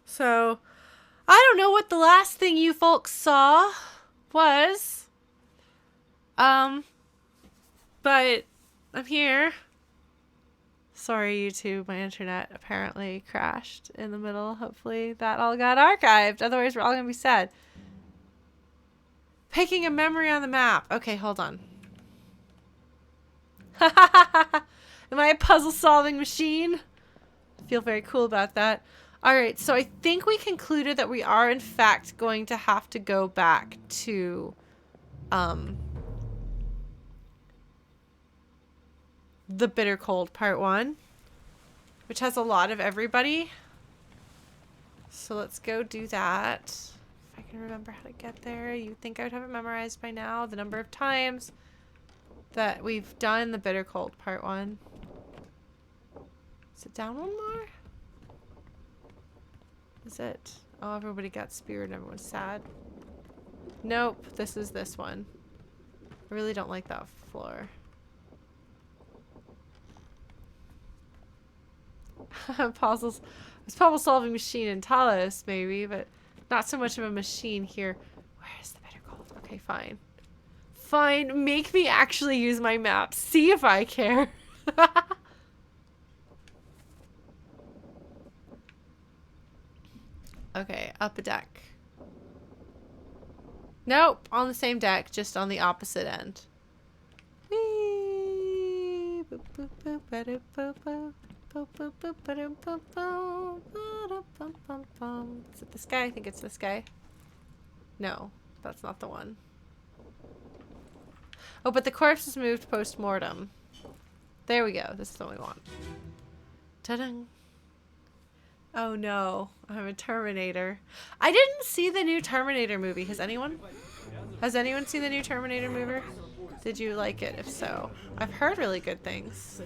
So, I don't know what the last thing you folks saw was. But I'm here. Sorry, YouTube. My internet apparently crashed in the middle. Hopefully that all got archived. Otherwise, we're all going to be sad. Picking a memory on the map. Okay, hold on. Am I a puzzle-solving machine? I feel very cool about that. Alright, so I think we concluded that we are, in fact, going to have to go back to, the Bitter Cold Part 1, which has a lot of everybody. So let's go do that. If I can remember how to get there. You'd think I would have it memorized by now. The number of times that we've done the Bitter Cold Part 1. Is it down one more? Is it? Oh, everybody got speared and everyone's sad. Nope, this is this one. I really don't like that floor. Puzzles. It's puzzle solving machine in Talos, maybe, but not so much of a machine here. Where's the Bitter Cold? Okay, fine. Fine, make me actually use my map. See if I care. Okay, up a deck. Nope, on the same deck, just on the opposite end. Whee! Boop, boop, boop, ba-doop, boop, boop. Boop, boop, boop, ba-doop, boop, boop. Ba-doop, bum, bum, bum. Is it this guy? I think it's this guy. No, that's not the one. Oh, but the corpse is moved post-mortem. There we go. This is the one we want. Ta-dang. Oh no, I'm a Terminator. I didn't see the new Terminator movie. Has anyone? Has anyone seen the new Terminator movie? Did you like it? If so, I've heard really good things.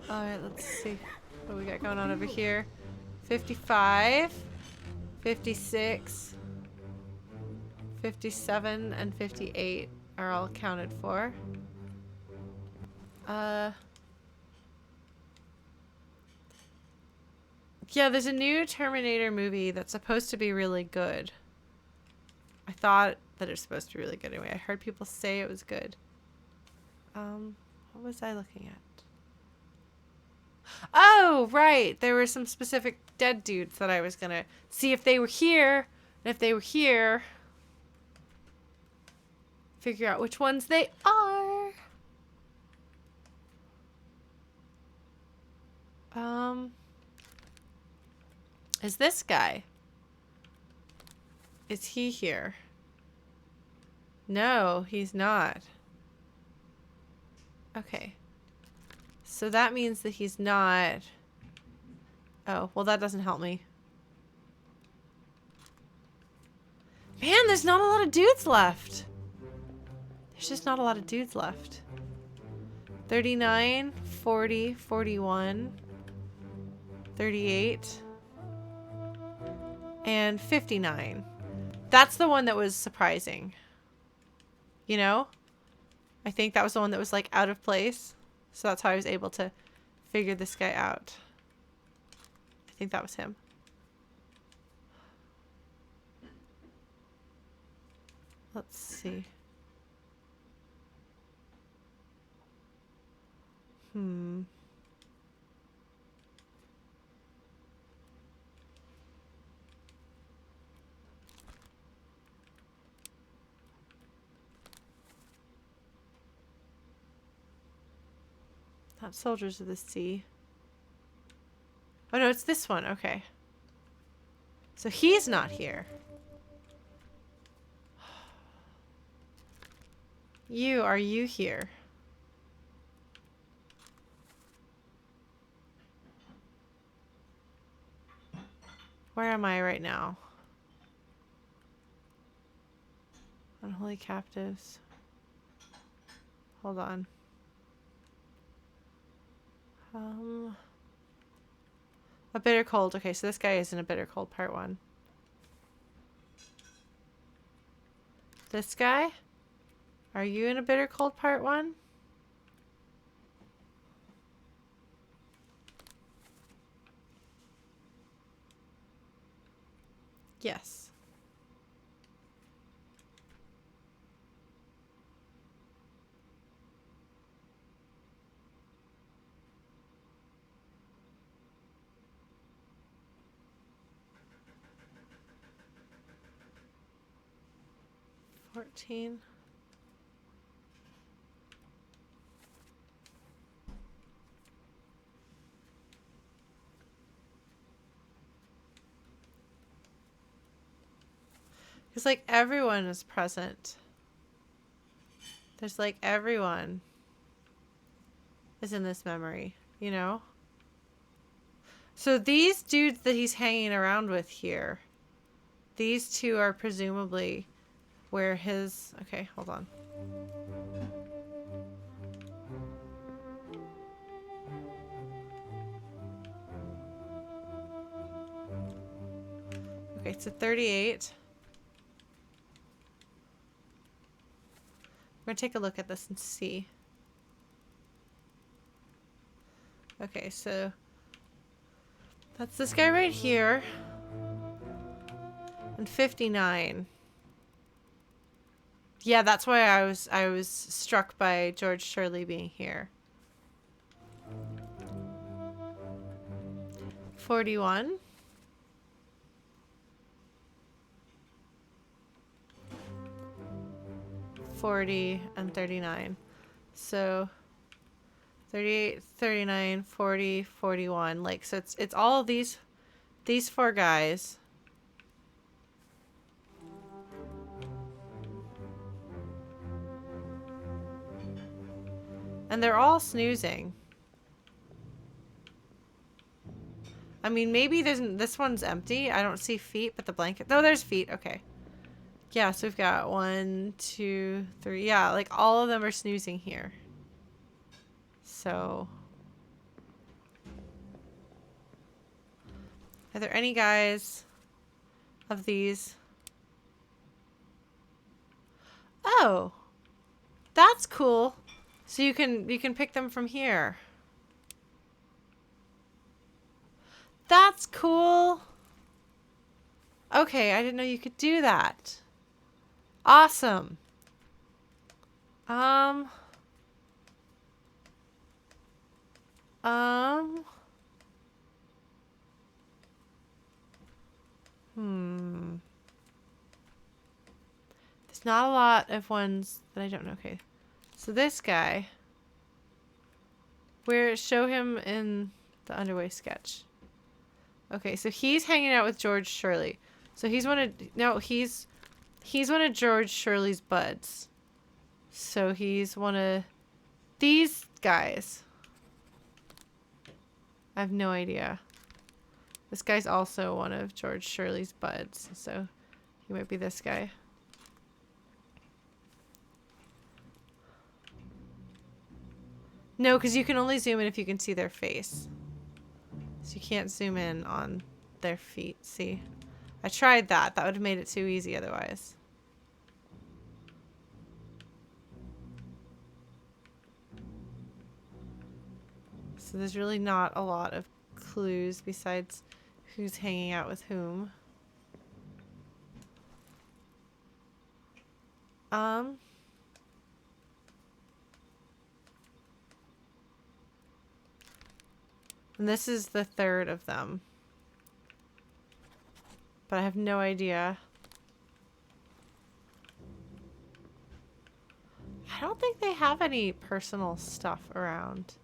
Alright, let's see what we got going on over here. 55, 56, 57, and 58 are all accounted for. Yeah, there's a new Terminator movie that's supposed to be really good. I thought that it's supposed to be really good anyway. I heard people say it was good. What was I looking at? Oh, right. There were some specific dead dudes that I was gonna see if they were here. And if they were here, figure out which ones they are. Is this guy? Is he here? No, he's not. Okay. So that means that he's not... Oh, well that doesn't help me. Man, there's not a lot of dudes left. There's just not a lot of dudes left. 39, 40, 41, 38, and 59. That's the one that was surprising. You know? I think that was the one that was like out of place. So that's how I was able to figure this guy out. I think that was him. Let's see. Not Soldiers of the Sea. Oh no, it's this one. Okay. So he's not here. Are you here? Where am I right now? Unholy captives. Hold on. A Bitter Cold. Okay, so this guy is in a Bitter Cold Part 1. This guy? Are you in a Bitter Cold Part 1? Yes. $14. Because, like, everyone is present. There's, like, everyone is in this memory, you know? So these dudes that he's hanging around with here, these two are presumably where his... Okay, hold on. Okay, so 38. We're gonna take a look at this and see. Okay, so that's this guy right here. And 59. Yeah, that's why I was struck by George Shirley being here. 41. 40 and 39. So 38, 39, 40, 41. Like, so it's all of these four guys. And they're all snoozing. I mean, maybe this one's empty. I don't see feet, but the blanket. No, there's feet. Okay. Yeah, so we've got 1, 2, 3. Yeah, like all of them are snoozing here. So, are there any guys of these? Oh, that's cool. So you can pick them from here. That's cool. Okay, I didn't know you could do that. Awesome. There's not a lot of ones that I don't know. Okay. So this guy, show him in the underway sketch. Okay, so he's hanging out with George Shirley. So he's one of George Shirley's buds. So he's one of these guys. I have no idea. This guy's also one of George Shirley's buds. So he might be this guy. No, because you can only zoom in if you can see their face. So you can't zoom in on their feet. See? I tried that. That would have made it too easy otherwise. So there's really not a lot of clues besides who's hanging out with whom. And this is the third of them. But I have no idea. I don't think they have any personal stuff around.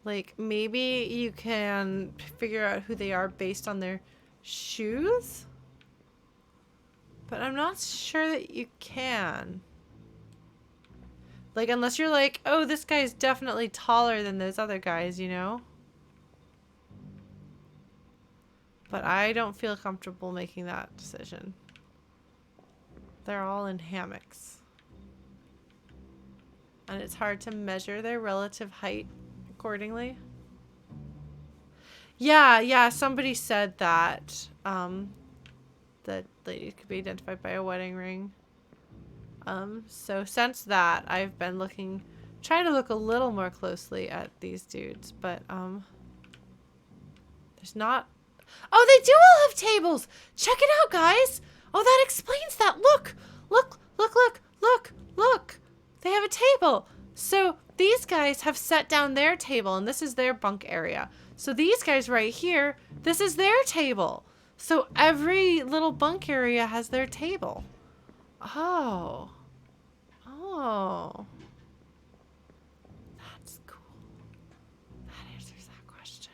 Like, maybe you can figure out who they are based on their shoes? But I'm not sure that you can. Like, unless you're like, oh, this guy's definitely taller than those other guys, you know? But I don't feel comfortable making that decision. They're all in hammocks. And it's hard to measure their relative height accordingly. Yeah, somebody said that. That ladies could be identified by a wedding ring. So since that, I've been trying to look a little more closely at these dudes, but, there's not Oh, they do all have tables. Check it out, guys. Oh, that explains that. Look, look, look, look, look, look. They have a table. So these guys have set down their table, and this is their bunk area. So these guys right here, this is their table. So every little bunk area has their table. Oh. Oh. That's cool. That answers that question.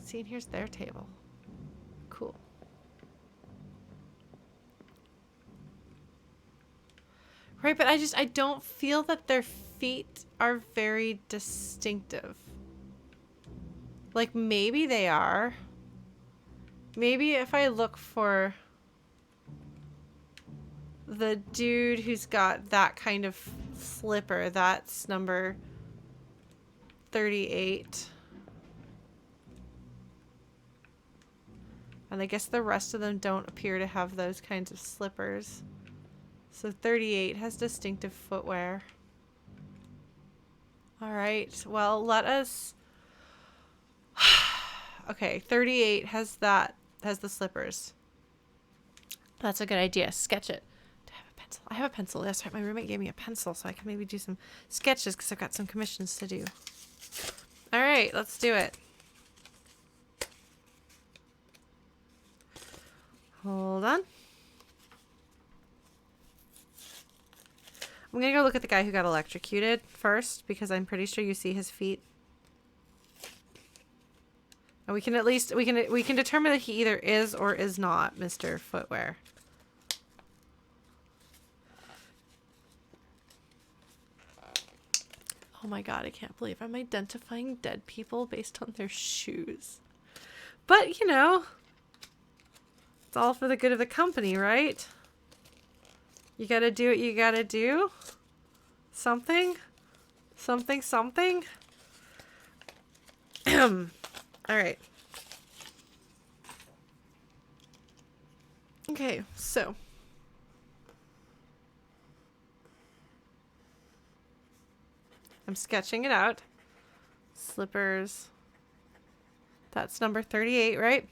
See, and here's their table. Cool. Right, but I don't feel that their feet are very distinctive. Like, maybe they are. Maybe if I look for the dude who's got that kind of slipper, that's number 38. And I guess the rest of them don't appear to have those kinds of slippers. So 38 has distinctive footwear. All right, well, let us... Okay, 38 has the slippers. That's a good idea. Sketch it. Do I have a pencil? I have a pencil. That's right. My roommate gave me a pencil, so I can maybe do some sketches because I've got some commissions to do. All right, let's do it. Hold on. I'm gonna go look at the guy who got electrocuted first because I'm pretty sure you see his feet. And we can at least we can determine that he either is or is not Mr. Footwear. Oh my god, I can't believe I'm identifying dead people based on their shoes. But, you know, it's all for the good of the company, right? You gotta do what you gotta do. Something. Something, something. Alright. Okay, so. I'm sketching it out. Slippers. That's number 38, right?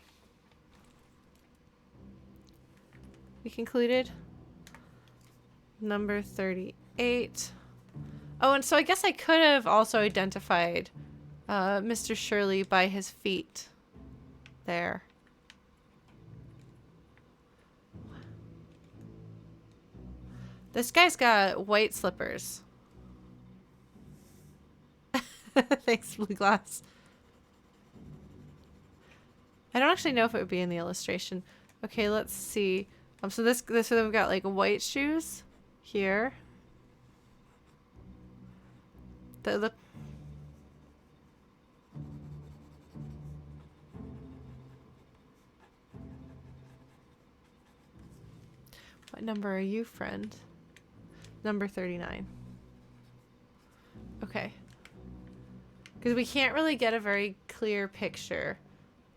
We concluded. Number 38. Oh, and so I guess I could have also identified Mr. Shirley by his feet. There. This guy's got white slippers. Thanks, Blue Glass. I don't actually know if it would be in the illustration. Okay, let's see. So we've got like white shoes here. They look. What number are you, friend? Number 39. Okay. Because we can't really get a very clear picture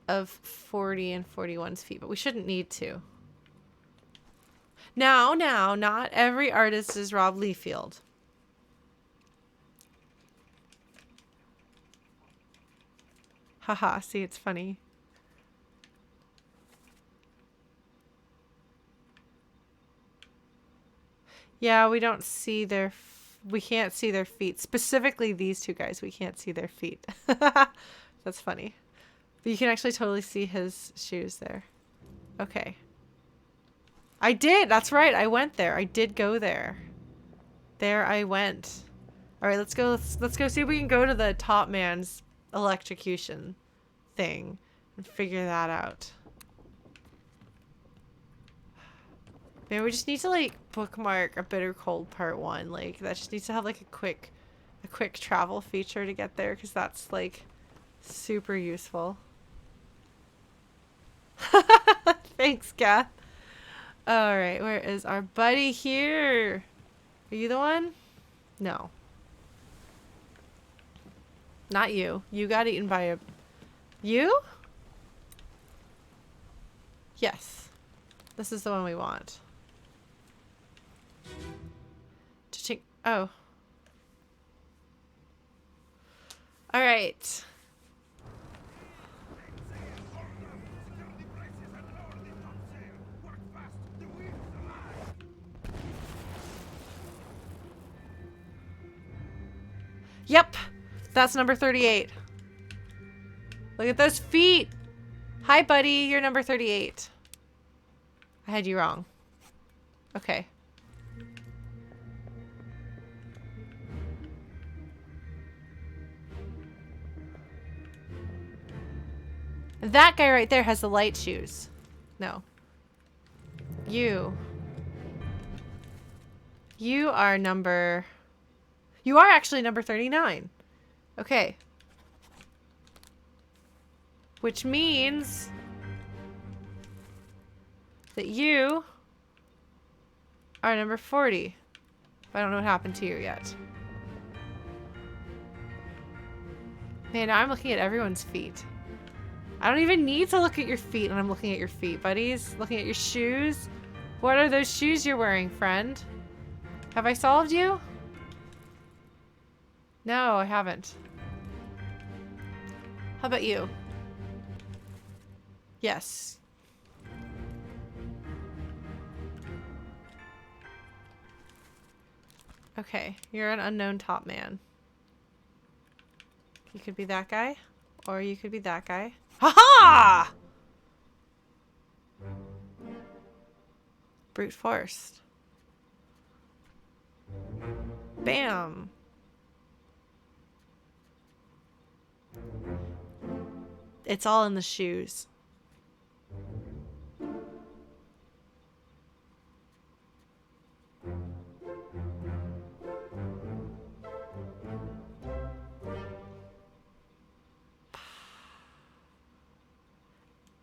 of 40 and 41's feet, but we shouldn't need to. Now, not every artist is Rob Liefeld. Haha, see, it's funny. Yeah, we don't see their... We can't see their feet. Specifically these two guys, we can't see their feet. That's funny. But you can actually totally see his shoes there. Okay. I did! That's right, I went there. I did go there. There I went. Alright, let's go see if we can go to the top man's electrocution thing and figure that out. Maybe we just need to like bookmark a Bitter Cold Part 1. Like that just needs to have like a quick travel feature to get there because that's like super useful. Thanks, Kath. Alright, where is our buddy here? Are you the one? No. Not you. You got eaten by a... You? Yes. This is the one we want. Oh. Alright. Yep. That's number 38. Look at those feet. Hi, buddy. You're number 38. I had you wrong. Okay. That guy right there has the light shoes. No. You. You are number... You are actually number 39. Okay. Which means that you are number 40. I don't know what happened to you yet. Man, I'm looking at everyone's feet. I don't even need to look at your feet when I'm looking at your feet, buddies. Looking at your shoes. What are those shoes you're wearing, friend? Have I solved you? No, I haven't. How about you? Yes. Okay, you're an unknown top man. You could be that guy, or you could be that guy. Ha-ha! Brute force. Bam. It's all in the shoes.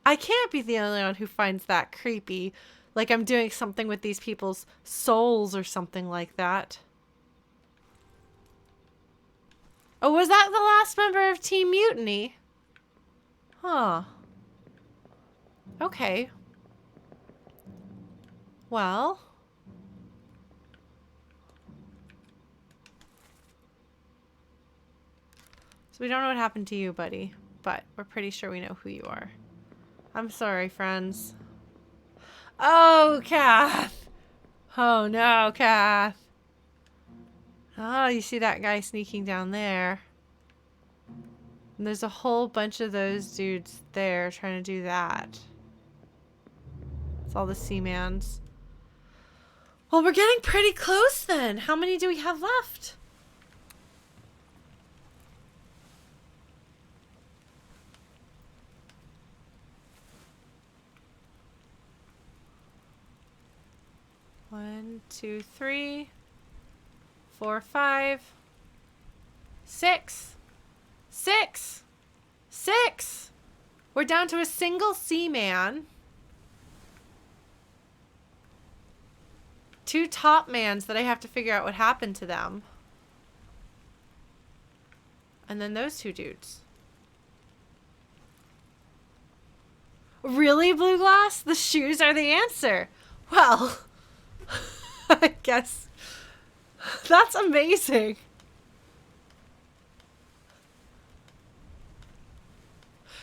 I can't be the only one who finds that creepy. Like I'm doing something with these people's souls or something like that. Oh, was that the last member of Team Mutiny? Huh. Okay. Well. So we don't know what happened to you, buddy. But we're pretty sure we know who you are. I'm sorry, friends. Oh, Kath! Oh no, Kath. Oh, you see that guy sneaking down there. And there's a whole bunch of those dudes there trying to do that. It's all the Seamans. Well, we're getting pretty close then. How many do we have left? One, two, 3, 4, 5, 6. 6! 6! We're down to a single Seaman. 2 top mans that I have to figure out what happened to them. And then those 2 dudes. Really, Blue Glass? The shoes are the answer. Well, I guess that's amazing.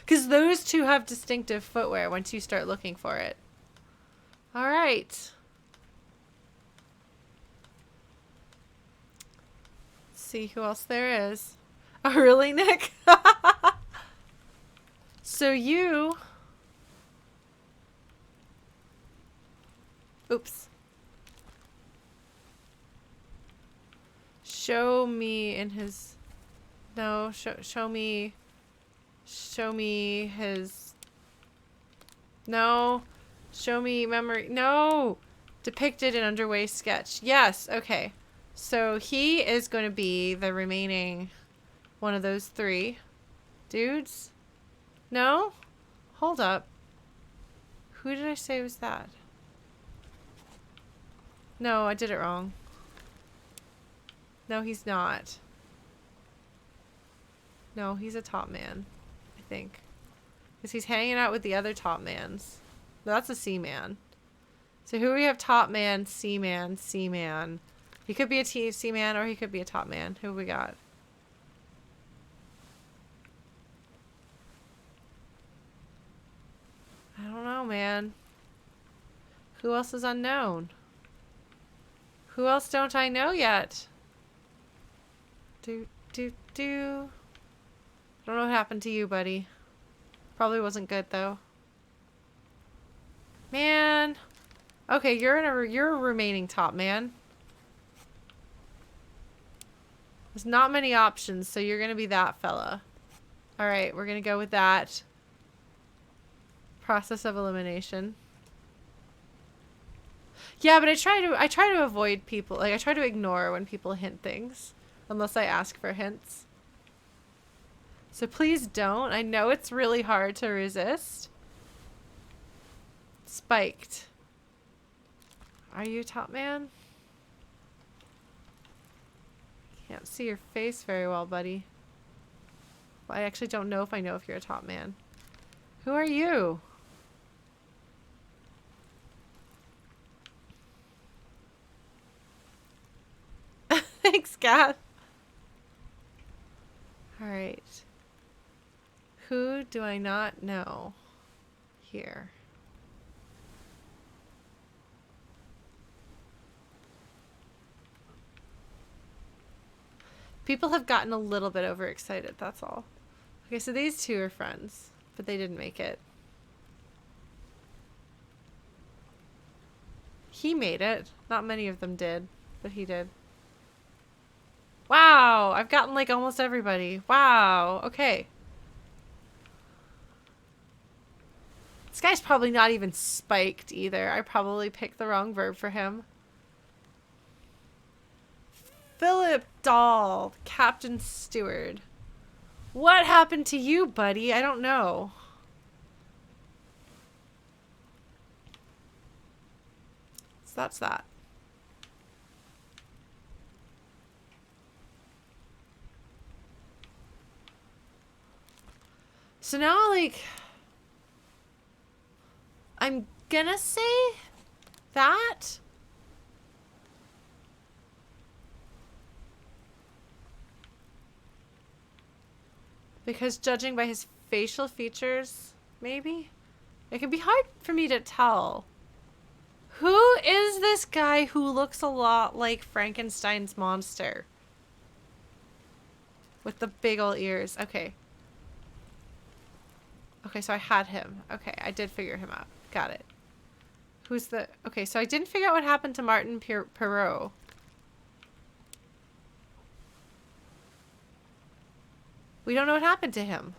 Because those 2 have distinctive footwear once you start looking for it. All right. Let's see who else there is. Oh, really, Nick? So you... Oops. Show me in his... No, show me... Show me his... No. Show me memory... No! Depicted in underway sketch. Yes, okay. So he is going to be the remaining one of those 3 dudes. No? Hold up. Who did I say was that? No, I did it wrong. No, he's not. No, he's a top man, I think. Because he's hanging out with the other top mans. That's a Seaman. So who we have? Top man, Seaman, Seaman. He could be a Seaman or he could be a top man. Who we got? I don't know, man. Who else is unknown? Who else don't I know yet? Dude. do. I don't know what happened to you, buddy. Probably wasn't good though. Man. Okay, you're a remaining top man. There's not many options, so you're gonna be that fella. Alright, we're gonna go with that. Process of elimination. Yeah, but I try to avoid people. Like, I try to ignore when people hint things. Unless I ask for hints. So please don't. I know it's really hard to resist. Spiked. Are you top man? Can't see your face very well, buddy. Well, I actually don't know if you're a top man. Who are you? Thanks, Gath. Alright. Who do I not know here? People have gotten a little bit overexcited, that's all. Okay, so these two are friends, but they didn't make it. He made it. Not many of them did, but he did. Wow, I've gotten like almost everybody. Wow, okay. This guy's probably not even spiked either. I probably picked the wrong verb for him. Philip Dahl, Captain Steward. What happened to you, buddy? I don't know. So that's that. So now, like, I'm gonna say that. Because judging by his facial features, maybe? It can be hard for me to tell. Who is this guy who looks a lot like Frankenstein's monster? With the big ol' ears. Okay. Okay, so I had him. Okay, I did figure him out. Got it. Who's the... Okay, so I didn't figure out what happened to Martin Perrault. We don't know what happened to him.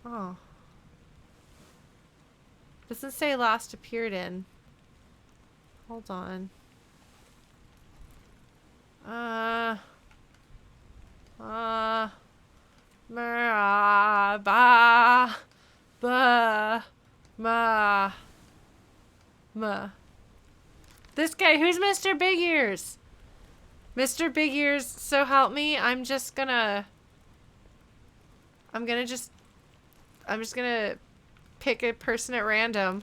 Oh. Doesn't say last appeared in. Hold on. This guy, who's Mr. Big Ears? Mr. Big Ears, so help me, I'm just gonna pick a person at random.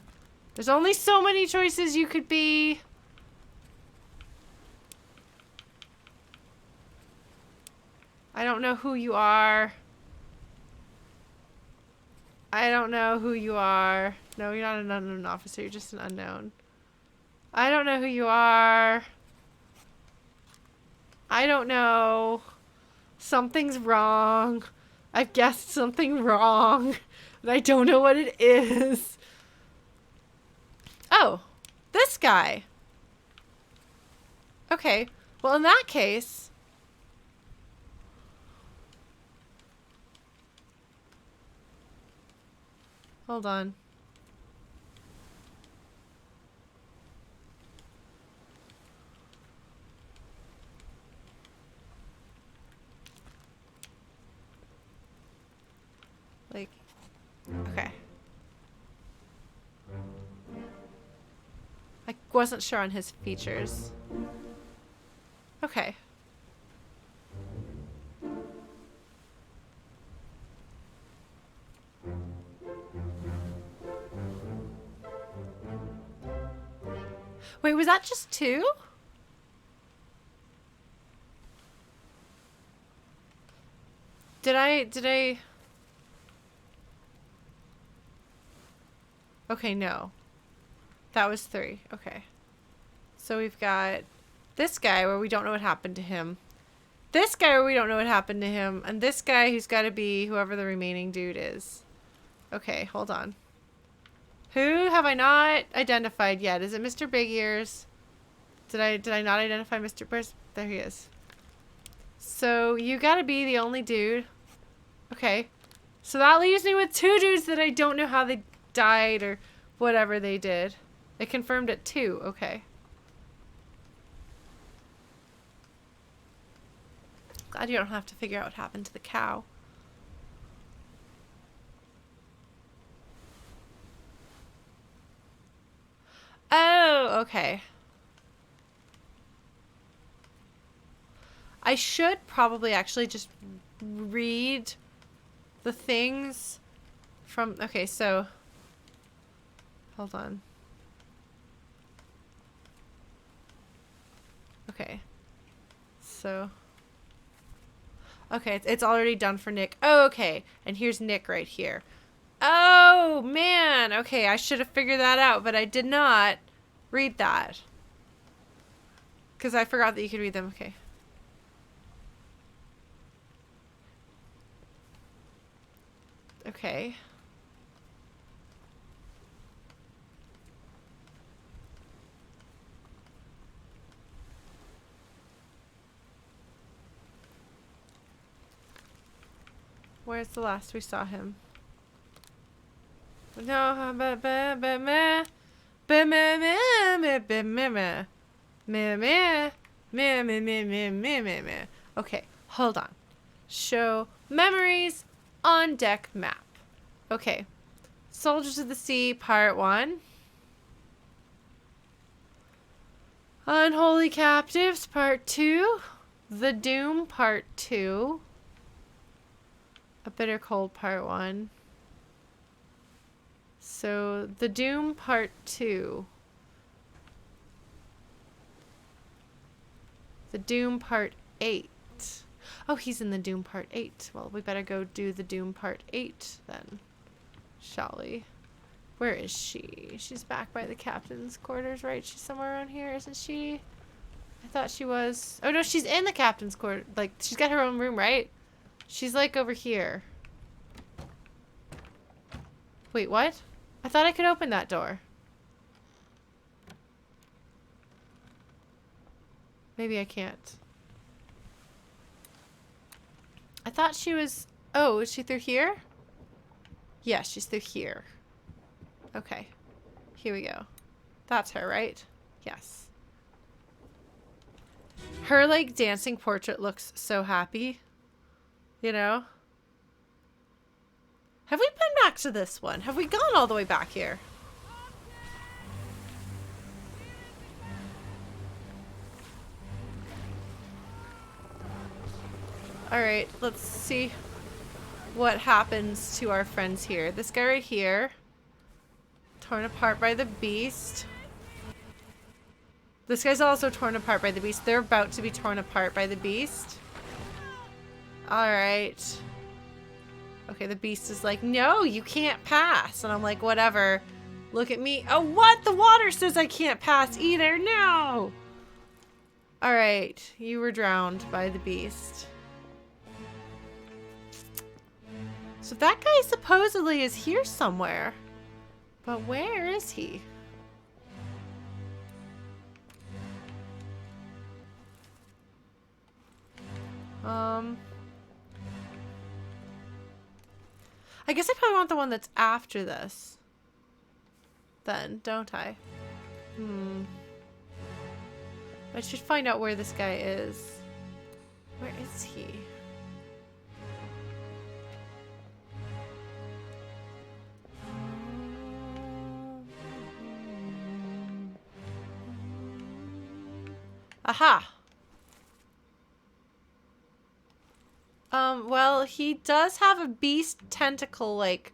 There's only so many choices you could be. I don't know who you are. I don't know who you are. No, you're not an unknown officer. You're just an unknown. I don't know who you are. I don't know. Something's wrong. I've guessed something wrong. And I don't know what it is. Oh, this guy. Okay. Well, in that case... Hold on. Like, okay. I wasn't sure on his features. Okay. Wait, was that just two? Did I... Okay, no. That was three. Okay. So we've got this guy where we don't know what happened to him. this guy, we don't know what happened to him. And this guy who's got to be whoever the remaining dude is. Okay, hold on. Who have I not identified yet? Is it Mr. Big Ears? Did I not identify Mr. Where's there he is. So you gotta be the only dude. Okay. So that leaves me with two dudes that I don't know how they died or whatever they did. It confirmed it too. Okay. Glad you don't have to figure out what happened to the cow. Oh, okay. I should probably actually just read the things from... Okay, so... Hold on. Okay. So... Okay, it's already done for Nick. Oh, okay. And here's Nick right here. Oh, man. Okay, I should have figured that out, but I did not read that. Because I forgot that you could read them. Okay. Okay. Where's the last we saw him? No, okay, hold on. Show memories on deck map. Okay. Soldiers of the Sea, Part 1. Unholy Captives, Part 2. The Doom, Part 2. A Bitter Cold, Part 1. So, The Doom, Part 2. The Doom, Part 8. Oh, he's in the Doom, Part 8. Well, we better go do the Doom, Part 8, then. Shall we? Where is she? She's back by the captain's quarters, right? She's somewhere around here, isn't she? I thought she was... Oh, no, she's in the captain's quarters. Like, she's got her own room, right? She's, like, over here. Wait, what? I thought I could open that door. Maybe I can't. I thought she was... Oh, is she through here? Yeah, she's through here. Okay. Here we go. That's her, right? Yes. Her, like, dancing portrait looks so happy. You know? Have we been back to this one? Have we gone all the way back here? Alright, let's see what happens to our friends here. This guy right here. Torn apart by the beast. This guy's also torn apart by the beast. They're about to be torn apart by the beast. Alright. Okay, the beast is like, no, you can't pass. And I'm like, whatever. Look at me. Oh, what? The water says I can't pass either. No! Alright, you were drowned by the beast. So that guy supposedly is here somewhere. But where is he? I guess I probably want the one that's after this. Then, don't I? I should find out where this guy is. Where is he? Aha! Well, he does have a beast tentacle, like,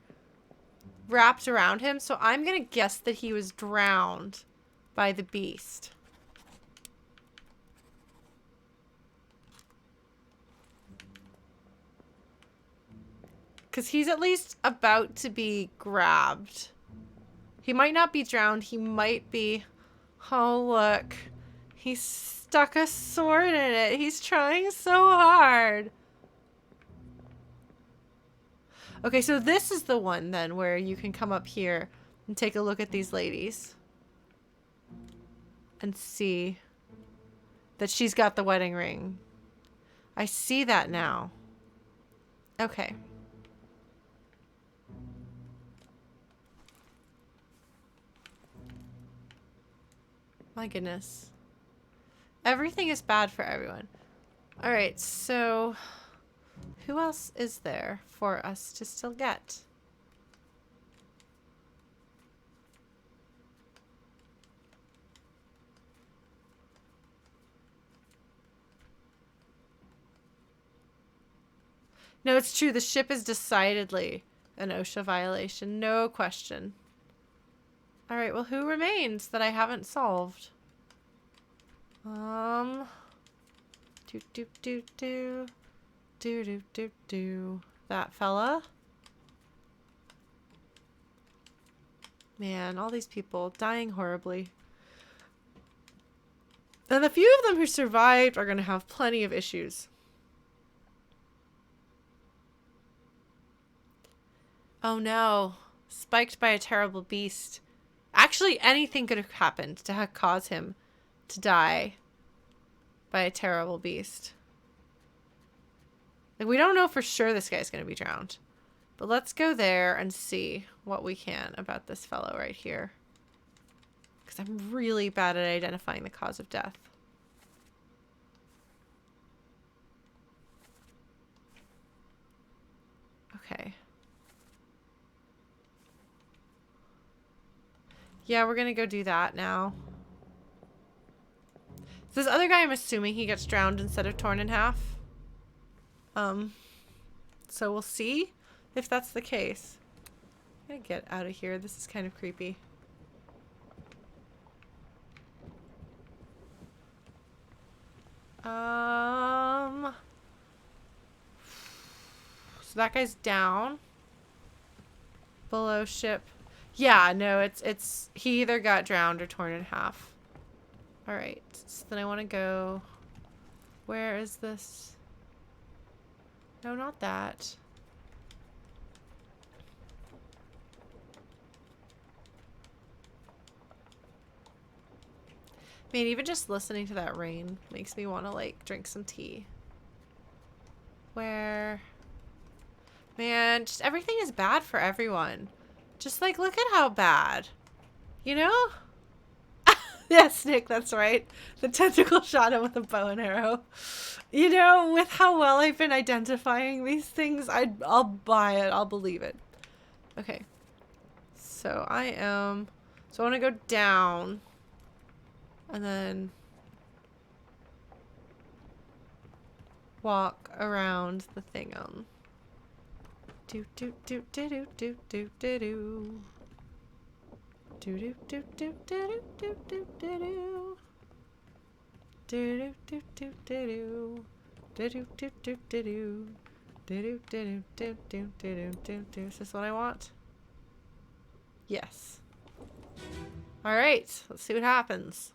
wrapped around him, so I'm gonna guess that he was drowned by the beast. Because he's at least about to be grabbed. He might not be drowned, he might be... Oh, look. He stuck a sword in it. He's trying so hard. Okay, so this is the one then where you can come up here and take a look at these ladies. And see that she's got the wedding ring. I see that now. Okay. My goodness. Everything is bad for everyone. Alright, so who else is there for us to still get? No, it's true. The ship is decidedly an OSHA violation. No question. Alright, well, who remains that I haven't solved? That fella. Man, all these people dying horribly. And the few of them who survived are going to have plenty of issues. Oh no. Spiked by a terrible beast. Actually, anything could have happened to cause him to die by a terrible beast. Like, we don't know for sure this guy's going to be drowned. But let's go there and see what we can about this fellow right here. Because I'm really bad at identifying the cause of death. Okay. Yeah, we're gonna go do that now. This other guy, I'm assuming he gets drowned instead of torn in half. So we'll see if that's the case. I'm gonna get out of here. This is kind of creepy. So that guy's down. Below ship. Yeah, no, it's he either got drowned or torn in half. Alright, so then I want to go... Where is this? No, not that. I mean, even just listening to that rain makes me want to, like, drink some tea. Where... Man, just everything is bad for everyone. Just, like, look at how bad. You know? Yes, Nick, that's right. The tentacle shot him with a bow and arrow. You know, with how well I've been identifying these things, I'll buy it. I'll believe it. Okay. So I want to go down. And then walk around the thingum. Do do do do do do do do do. Do do do do do do do do do. Do do do do do do. Do do do do do. Do do do do do do do do. Is this what I want? Yes. All right, let's see what happens.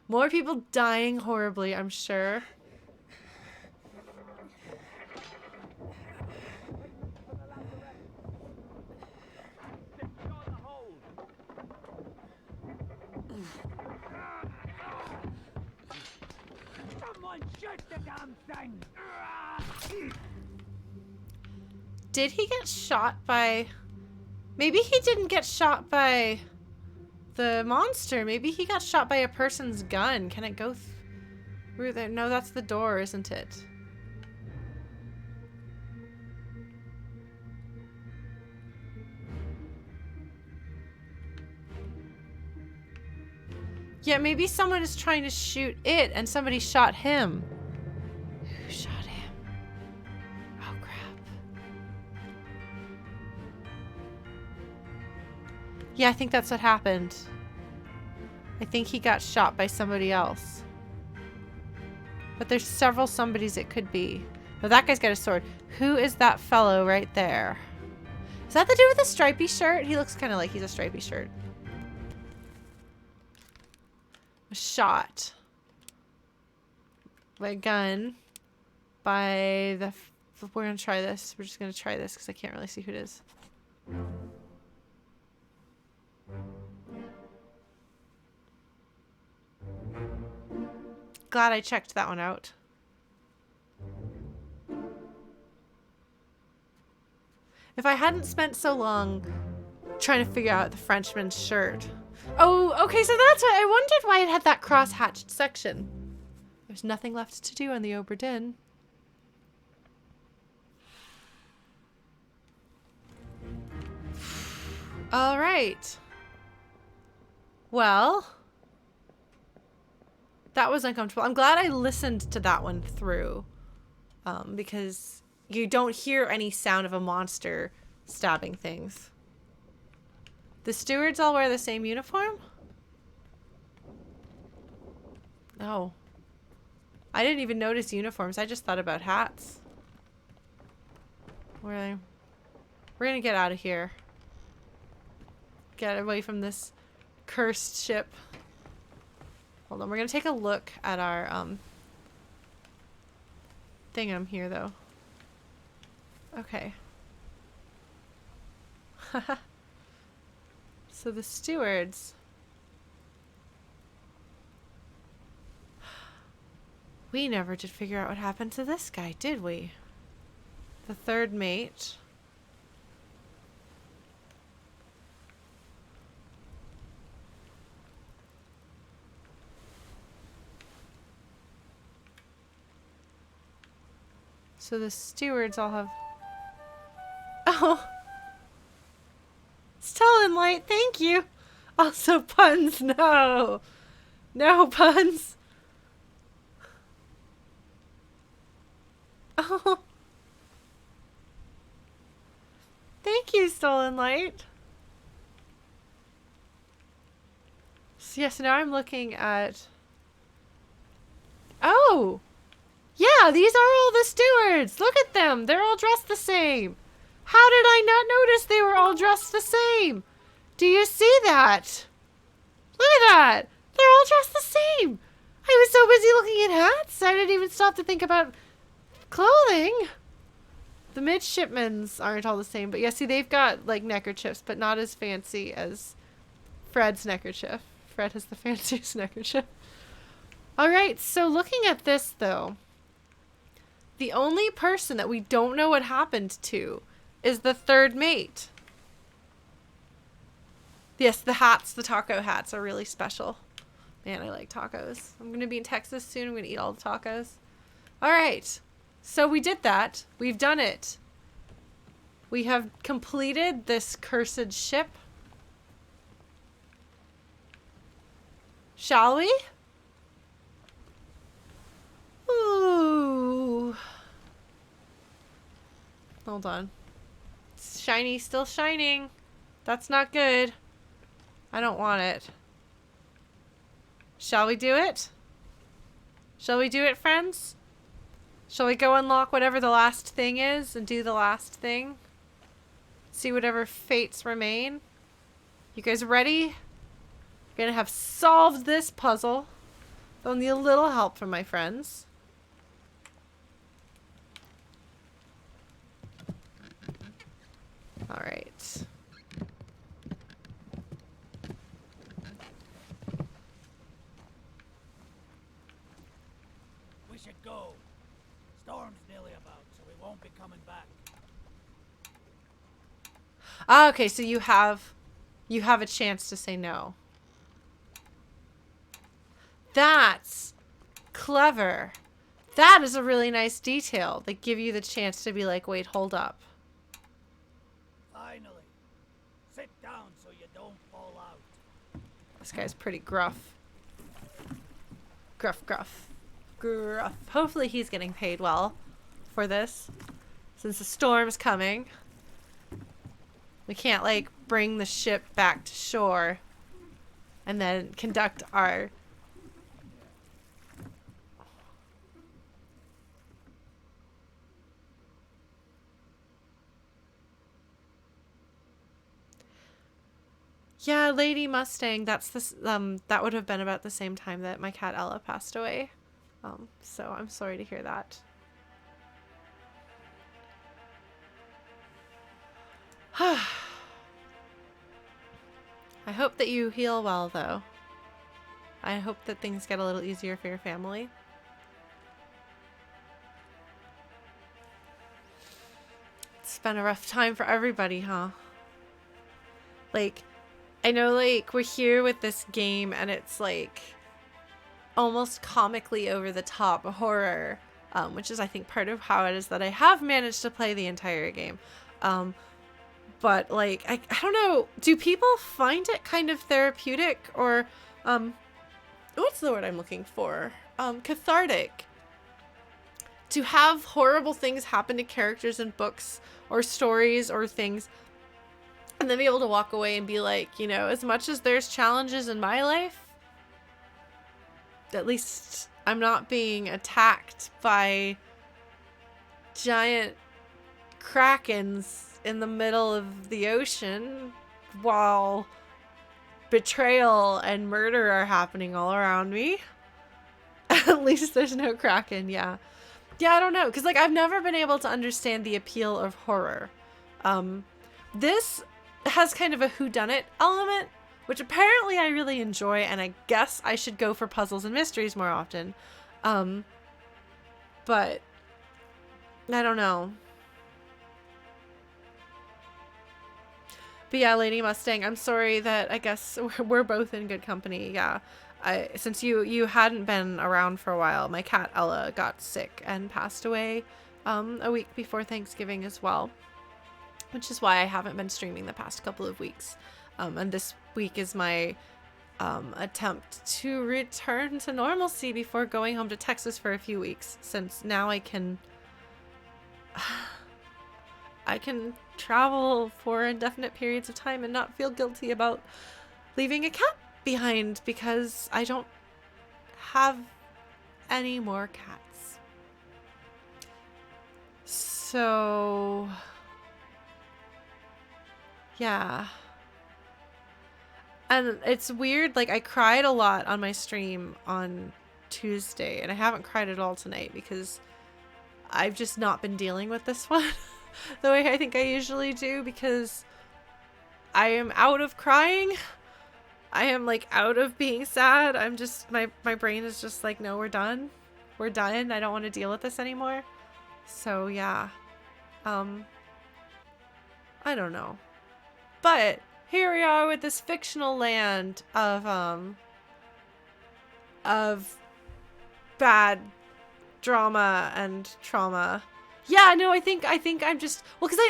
More people dying horribly, I'm sure. Did he get shot by... Maybe he didn't get shot by the monster. Maybe he got shot by a person's gun. Can it go through there? No, that's the door, isn't it? Yeah, maybe someone is trying to shoot it and somebody shot him. Who shot him? Oh, crap. Yeah, I think that's what happened. I think he got shot by somebody else. But there's several somebodies it could be. Oh, that guy's got a sword. Who is that fellow right there? Is that the dude with the stripy shirt? He looks kind of like he's a stripy shirt. shot by a gun by the... We're going to try this. We're just going to try this because I can't really see who it is. Glad I checked that one out. If I hadn't spent so long trying to figure out the Frenchman's shirt. Oh, okay, so that's why I wondered why it had that cross-hatched section. There's nothing left to do on the Obra Dinn. All right. Well, that was uncomfortable. I'm glad I listened to that one through, because you don't hear any sound of a monster stabbing things. The stewards all wear the same uniform? No. I didn't even notice uniforms. I just thought about hats. We're gonna get out of here. Get away from this cursed ship. Hold on, we're gonna take a look at our thingam here though. Okay. So the stewards. We never did figure out what happened to this guy, did we? The third mate. So the stewards all have... Oh! Stolen light, thank you! Also puns, no! No puns! Oh! Thank you, Stolen Light! So yes, now I'm looking at... Oh! Yeah, these are all the stewards! Look at them! They're all dressed the same! How did I not notice they were all dressed the same? Do you see that? Look at that! They're all dressed the same! I was so busy looking at hats, I didn't even stop to think about clothing. The midshipmen's aren't all the same, but yeah, see, they've got, like, neckerchiefs, but not as fancy as Fred's neckerchief. Fred has the fanciest neckerchief. Alright, so looking at this, though, the only person that we don't know what happened to is the third mate. Yes, the hats, the taco hats are really special. Man, I like tacos. I'm going to be in Texas soon. I'm going to eat all the tacos. All right. So we did that. We've done it. We have completed this cursed ship. Shall we? Ooh. Hold on. It's shiny, still shining. That's not good. I don't want it. Shall we do it? Shall we do it, friends? Shall we go unlock whatever the last thing is and do the last thing? See whatever fates remain? You guys ready? We're gonna have solved this puzzle. I'll need a little help from my friends. Alright. We should go. Storm's nearly about, so we won't be coming back. Ah, okay, so you have a chance to say no. That's clever. That is a really nice detail. They give you the chance to be like, wait, hold up. Finally. Sit down so you don't fall out. This guy's pretty gruff. Gruff, gruff. Gruff. Hopefully he's getting paid well for this. Since the storm's coming. We can't, like, bring the ship back to shore and then conduct our... Yeah, Lady Mustang. That's this. That would have been about the same time that my cat Ella passed away. So I'm sorry to hear that. I hope that you heal well, though. I hope that things get a little easier for your family. It's been a rough time for everybody, huh? Like, I know, like, we're here with this game and it's like almost comically over the top horror, which is, I think, part of how it is that I have managed to play the entire game. But, like, I don't know, do people find it kind of therapeutic or, what's the word I'm looking for? Cathartic. To have horrible things happen to characters in books or stories or things, and then be able to walk away and be like, you know, as much as there's challenges in my life, at least I'm not being attacked by giant krakens in the middle of the ocean while betrayal and murder are happening all around me. At least there's no kraken, yeah. Yeah, I don't know, because, like, I've never been able to understand the appeal of horror. This has kind of a whodunit element, which apparently I really enjoy, and I guess I should go for puzzles and mysteries more often. But I don't know. But yeah, Lady Mustang, I'm sorry that I guess we're both in good company. Yeah. Since you hadn't been around for a while, my cat Ella got sick and passed away a week before Thanksgiving as well, which is why I haven't been streaming the past couple of weeks. And this week is my attempt to return to normalcy before going home to Texas for a few weeks, since now I can travel for indefinite periods of time and not feel guilty about leaving a cat behind, because I don't have any more cats. So yeah. And it's weird, like, I cried a lot on my stream on Tuesday, and I haven't cried at all tonight because I've just not been dealing with this one the way I think I usually do, because I am out of crying. I am, like, out of being sad. I'm just, my brain is just like, no, we're done. We're done. I don't want to deal with this anymore. So, yeah. I don't know. But here we are with this fictional land of bad drama and trauma. Yeah, no, I think I'm just, well, because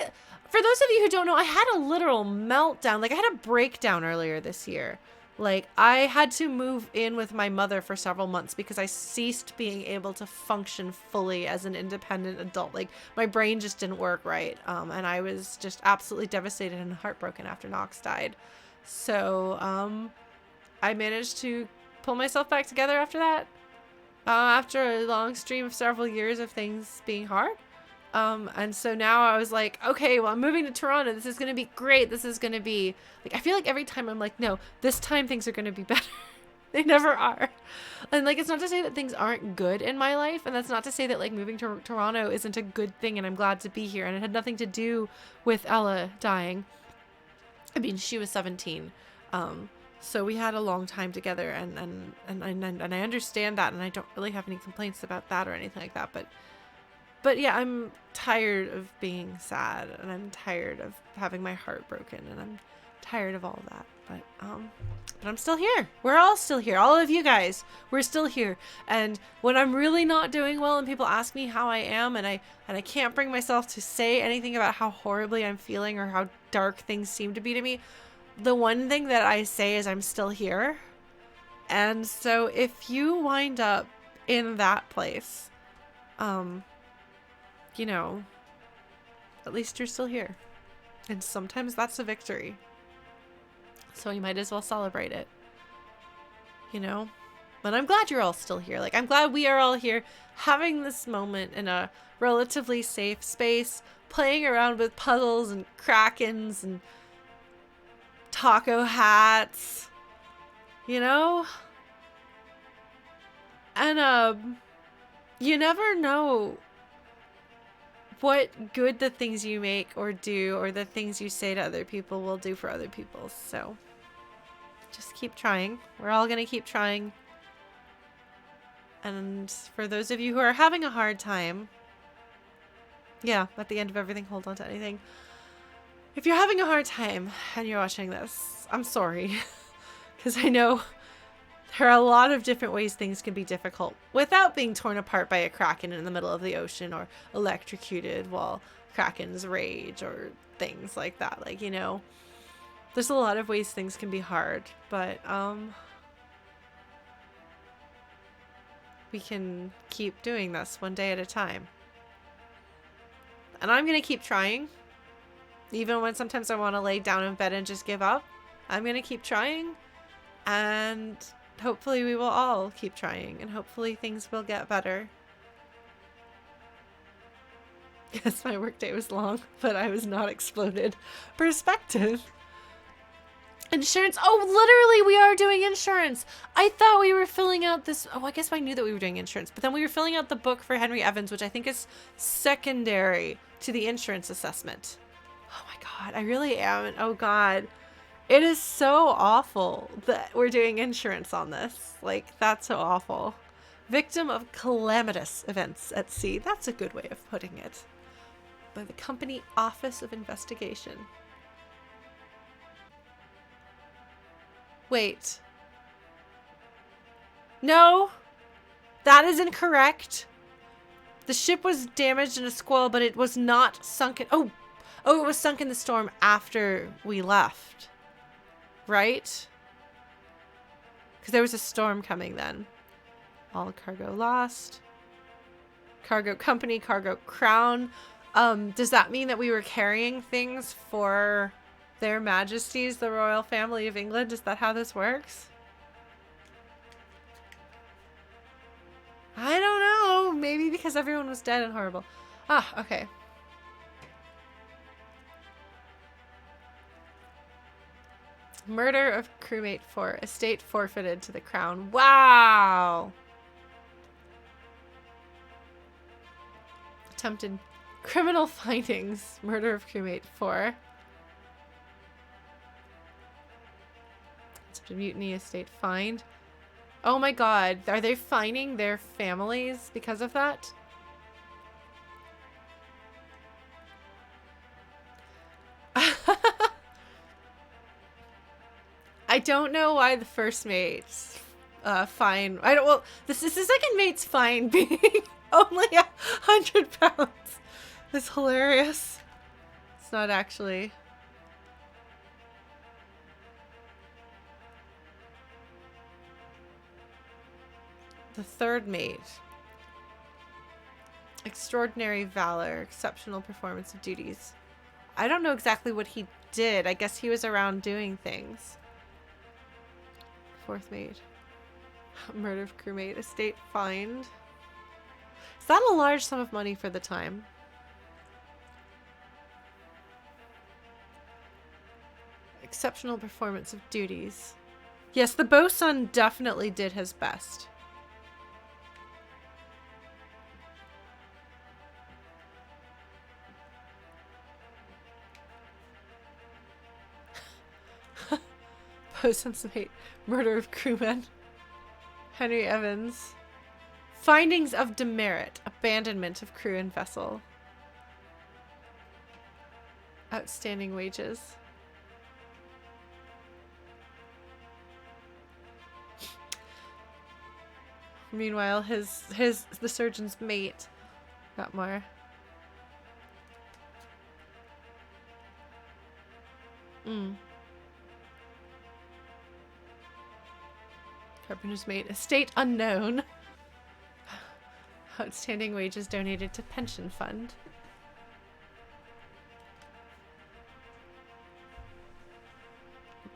for those of you who don't know, I had a literal meltdown. Like, I had a breakdown earlier this year. Like, I had to move in with my mother for several months because I ceased being able to function fully as an independent adult. Like, my brain just didn't work right. And I was just absolutely devastated and heartbroken after Knox died. So, I managed to pull myself back together after that. After a long stream of several years of things being hard. And so now I was like, okay, well, I'm moving to Toronto. This is going to be great. This is going to be, like, I feel like every time I'm like, no, this time things are going to be better. They never are. And, like, it's not to say that things aren't good in my life. And that's not to say that, like, moving to Toronto isn't a good thing and I'm glad to be here. And it had nothing to do with Ella dying. I mean, she was 17. So we had a long time together, and I understand that, and I don't really have any complaints about that or anything like that. But yeah, I'm tired of being sad, and I'm tired of having my heart broken, and I'm tired of all of that. But I'm still here. We're all still here. All of you guys, we're still here. And when I'm really not doing well, and people ask me how I am, and I can't bring myself to say anything about how horribly I'm feeling or how dark things seem to be to me, the one thing that I say is I'm still here. And so if you wind up in that place, you know, at least you're still here. And sometimes that's a victory. So you might as well celebrate it. You know? But I'm glad you're all still here. Like, I'm glad we are all here having this moment in a relatively safe space, playing around with puzzles and krakens and taco hats, you know? And you never know what good the things you make or do or the things you say to other people will do for other people. So just keep trying. We're all going to keep trying. And for those of you who are having a hard time, yeah, at the end of everything, hold on to anything. If you're having a hard time and you're watching this, I'm sorry. Because I know there are a lot of different ways things can be difficult without being torn apart by a kraken in the middle of the ocean or electrocuted while krakens rage or things like that. Like, you know, there's a lot of ways things can be hard, but we can keep doing this one day at a time. And I'm going to keep trying. Even when sometimes I want to lay down in bed and just give up, I'm going to keep trying. And hopefully we will all keep trying. And hopefully things will get better. Yes, my workday was long, but I was not exploded. Perspective. Insurance. Oh, literally, we are doing insurance. I thought we were filling out this. Oh, I guess I knew that we were doing insurance. But then we were filling out the book for Henry Evans, which I think is secondary to the insurance assessment. Oh my God, I really am. Oh God, it is so awful that we're doing insurance on this. Like, that's so awful. Victim of calamitous events at sea. That's a good way of putting it. By the Company Office of Investigation. Wait. No, that is incorrect. The ship was damaged in a squall, but it was not sunken. Oh, it was sunk in the storm after we left. Right? Because there was a storm coming then. All cargo lost. Cargo company, cargo crown. Does that mean that we were carrying things for their majesties, the royal family of England? Is that how this works? I don't know. Maybe because everyone was dead and horrible. Ah, okay. Murder of crewmate 4. Estate forfeited to the crown. Wow. Attempted criminal findings. Murder of crewmate 4. Attempted mutiny. Estate fined. Oh my God. Are they fining their families because of that? I don't know why the first mate's fine. I don't. Well, this is the second mate's fine being only 100 pounds. It's hilarious. It's not actually. The third mate. Extraordinary valor, exceptional performance of duties. I don't know exactly what he did. I guess he was around doing things. Fourth mate. Murder of crewmate. Estate fined. Is that a large sum of money for the time? Exceptional performance of duties. Yes, the bosun definitely did his best. Bosun's mate. Murder of crewmen. Henry Evans. Findings of demerit. Abandonment of crew and vessel. Outstanding wages. Meanwhile, the surgeon's mate got more. Carpenter's mate. Estate unknown. Outstanding wages donated to pension fund.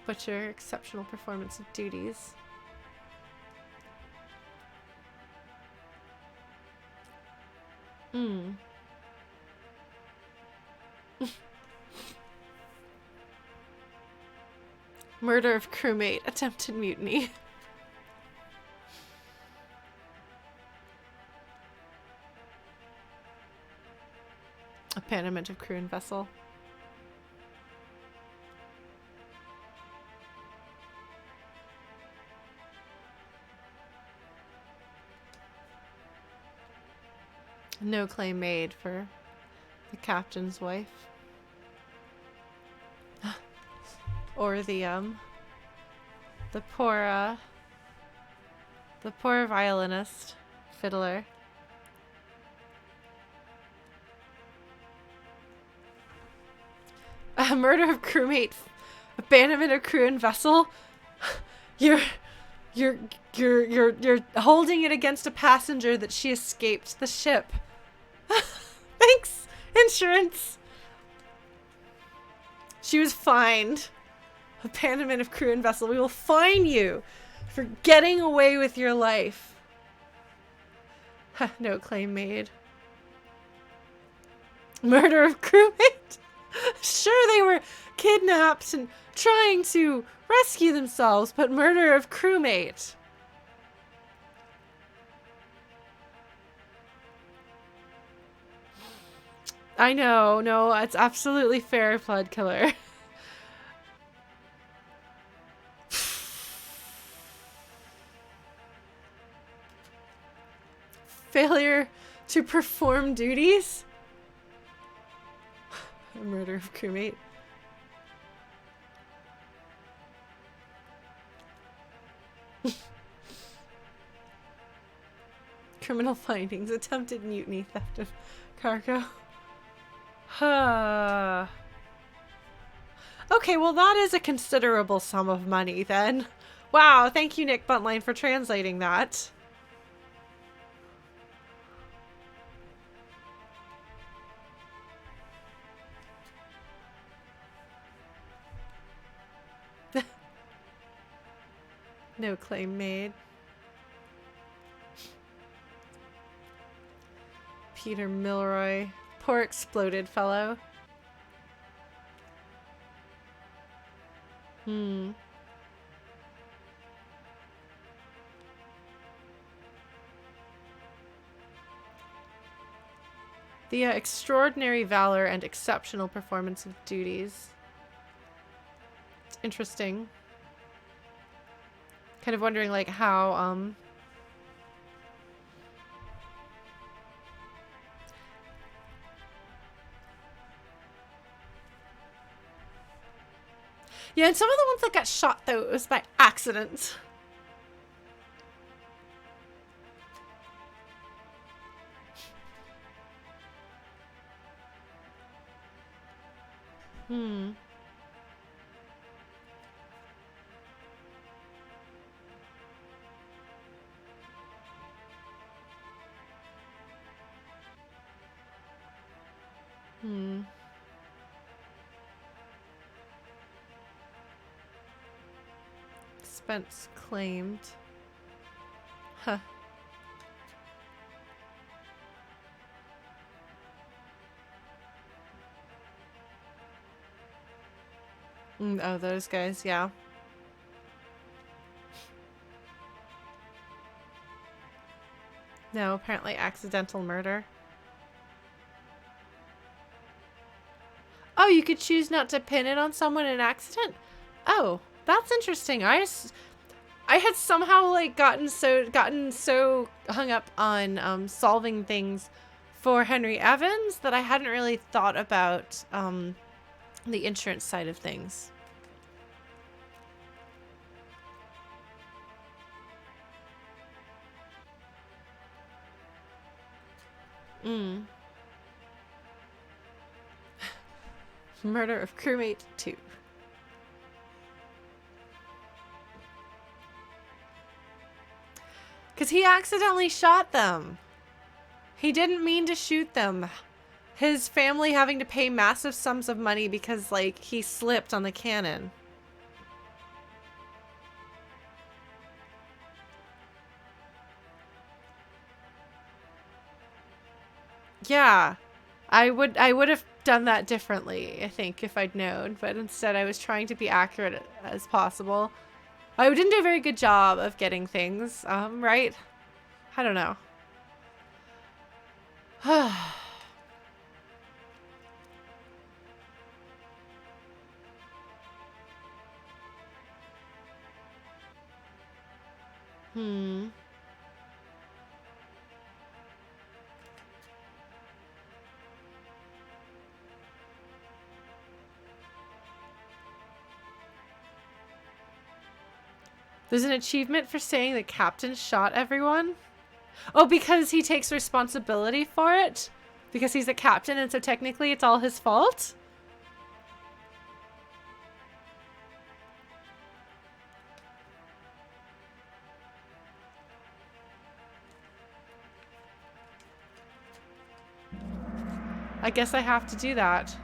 Butcher. Exceptional performance of duties. Murder of crewmate. Attempted mutiny. Abandonment of crew and vessel. No claim made for the captain's wife. Or the poor violinist, fiddler. Murder of crewmate, abandonment of crew and vessel. You're holding it against a passenger that she escaped the ship. Thanks, insurance. She was fined. Abandonment of crew and vessel. We will fine you for getting away with your life. No claim made. Murder of crewmate. Sure, they were kidnapped and trying to rescue themselves, but murder of crewmate. I know, no, it's absolutely fair, Flood Killer. Failure to perform duties? Murder of crewmate. Criminal findings. Attempted mutiny. Theft of cargo. Okay, well that is a considerable sum of money then. Wow, thank you Nick Buntline for translating that. No claim made. Peter Milroy. Poor exploded fellow. The extraordinary valor and exceptional performance of duties. It's interesting. Kind of wondering like how yeah, and some of the ones that got shot though, it was by accident. Expense claimed. Huh. Oh, those guys, yeah. No, apparently accidental murder. Oh, you could choose not to pin it on someone in accident? Oh, that's interesting. I had somehow like gotten so hung up on solving things for Henry Evans that I hadn't really thought about the insurance side of things. Murder of crewmate 2. Because he accidentally shot them. He didn't mean to shoot them. His family having to pay massive sums of money because, like, he slipped on the cannon. Yeah. I would have done that differently, I think, if I'd known. But instead, I was trying to be accurate as possible. I didn't do a very good job of getting things, right? I don't know. Hmm. There's an achievement for saying the captain shot everyone. Oh, because he takes responsibility for it? Because he's a captain and so technically it's all his fault? I guess I have to do that.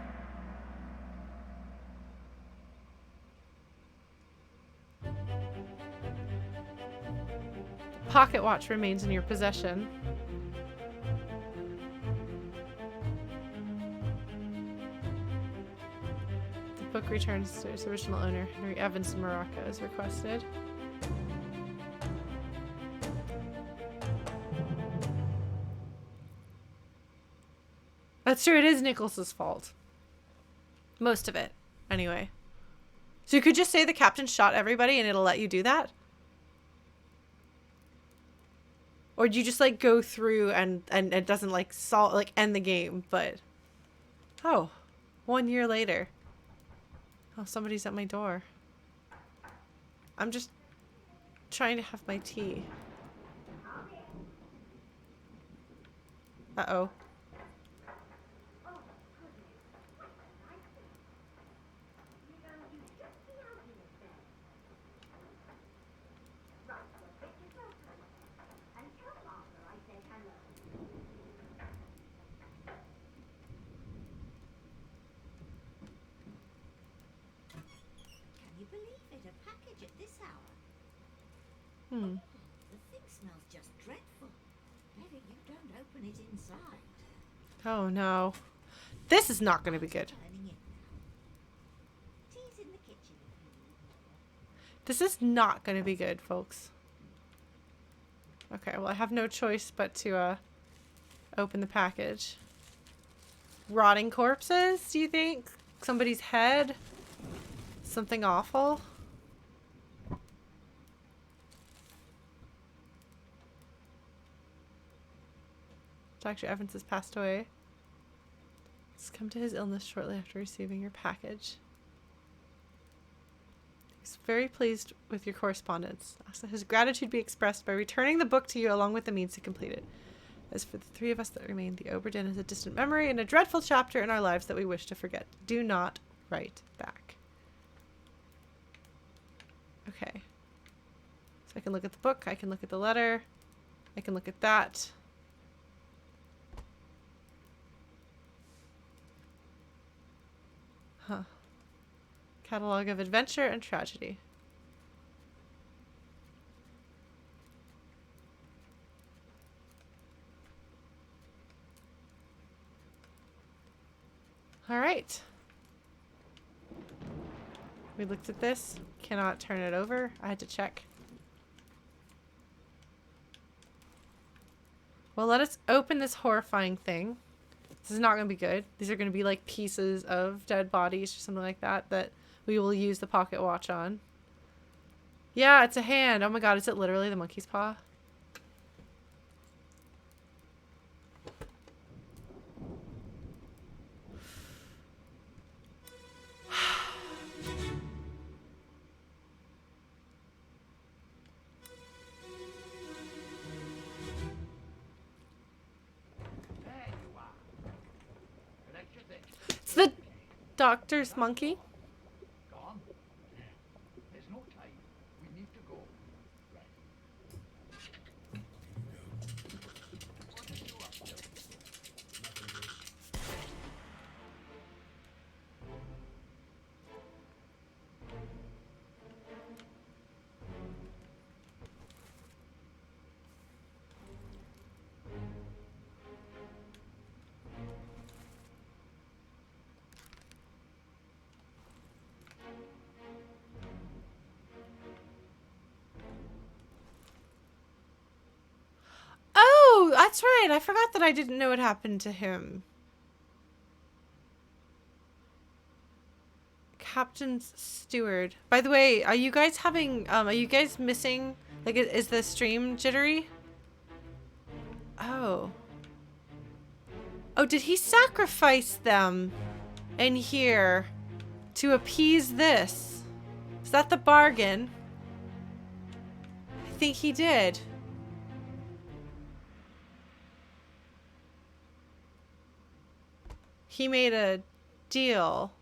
Pocket watch remains in your possession. The book returns to its original owner, Henry Evans in Morocco, as requested. That's true, it is Nicholas's fault. Most of it, anyway. So you could just say the captain shot everybody and it'll let you do that? Or do you just like go through and it doesn't like end the game, but oh, 1 year later. Oh, somebody's at my door. I'm just trying to have my tea. Uh-oh. Can you believe it? A package at this hour. Hmm. The thing smells just dreadful. Better you don't open it inside. Oh no. This is not going to be good. Turning it now. Tea's in the kitchen if you need. This is not going to be good, folks. Okay, well I have no choice but to open the package. Rotting corpses, do you think? Somebody's head? Something awful? Dr. Evans has passed away. Succumbed to his illness shortly after receiving your package. He's very pleased with your correspondence. Asks that his gratitude be expressed by returning the book to you along with the means to complete it. As for the three of us that remain, the Obra Dinn is a distant memory and a dreadful chapter in our lives that we wish to forget. Do not write back. Okay. So I can look at the book, I can look at the letter, I can look at that. Huh. Catalog of adventure and tragedy. All right. We looked at this. Cannot turn it over. I had to check. Well, let us open this horrifying thing. This is not going to be good. These are going to be like pieces of dead bodies or something like that that we will use the pocket watch on. Yeah, it's a hand. Oh my god, is it literally the monkey's paw? There you are. Collect your things. It's the doctor's monkey. Gone? There's no time. We need to go. Right. What are you up to? That's right. I forgot that I didn't know what happened to him. Captain's steward. By the way, are you guys having, are you guys missing, like, is the stream jittery? Oh. Oh, did he sacrifice them in here to appease this? Is that the bargain? I think he did. He made a deal.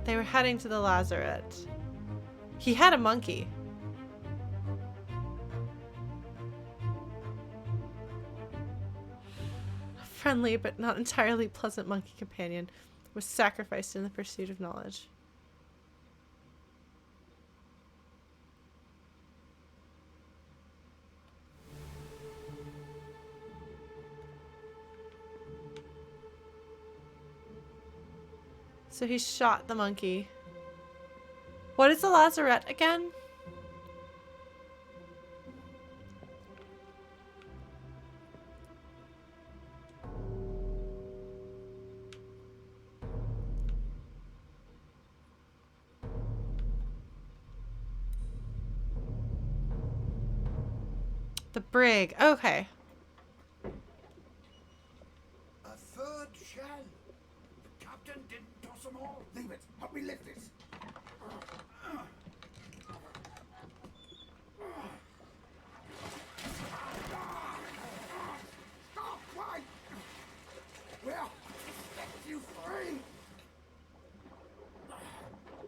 They were heading to the lazaret. He had a monkey. A friendly but not entirely pleasant monkey companion was sacrificed in the pursuit of knowledge. So he shot the monkey. What is the lazaret again? The brig. Okay. A third shell. The captain didn't toss them all. Leave it. Help me lift this. Stop! Why? Well, set you free.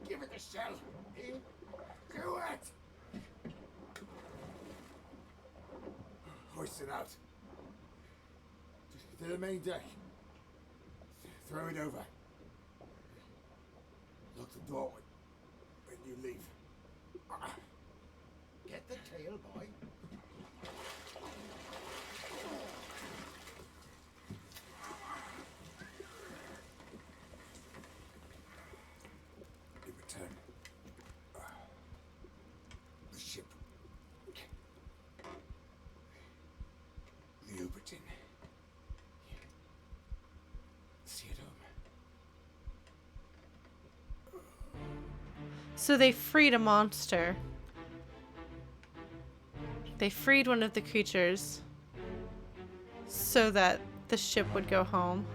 Give it the shell. Do it. Hoist it out. To the main deck. Throw it over. Lock the door when you leave. Get the tail, boy. You return. The ship. The Obra Dinn. See it home. So they freed a monster. They freed one of the creatures so that the ship would go home.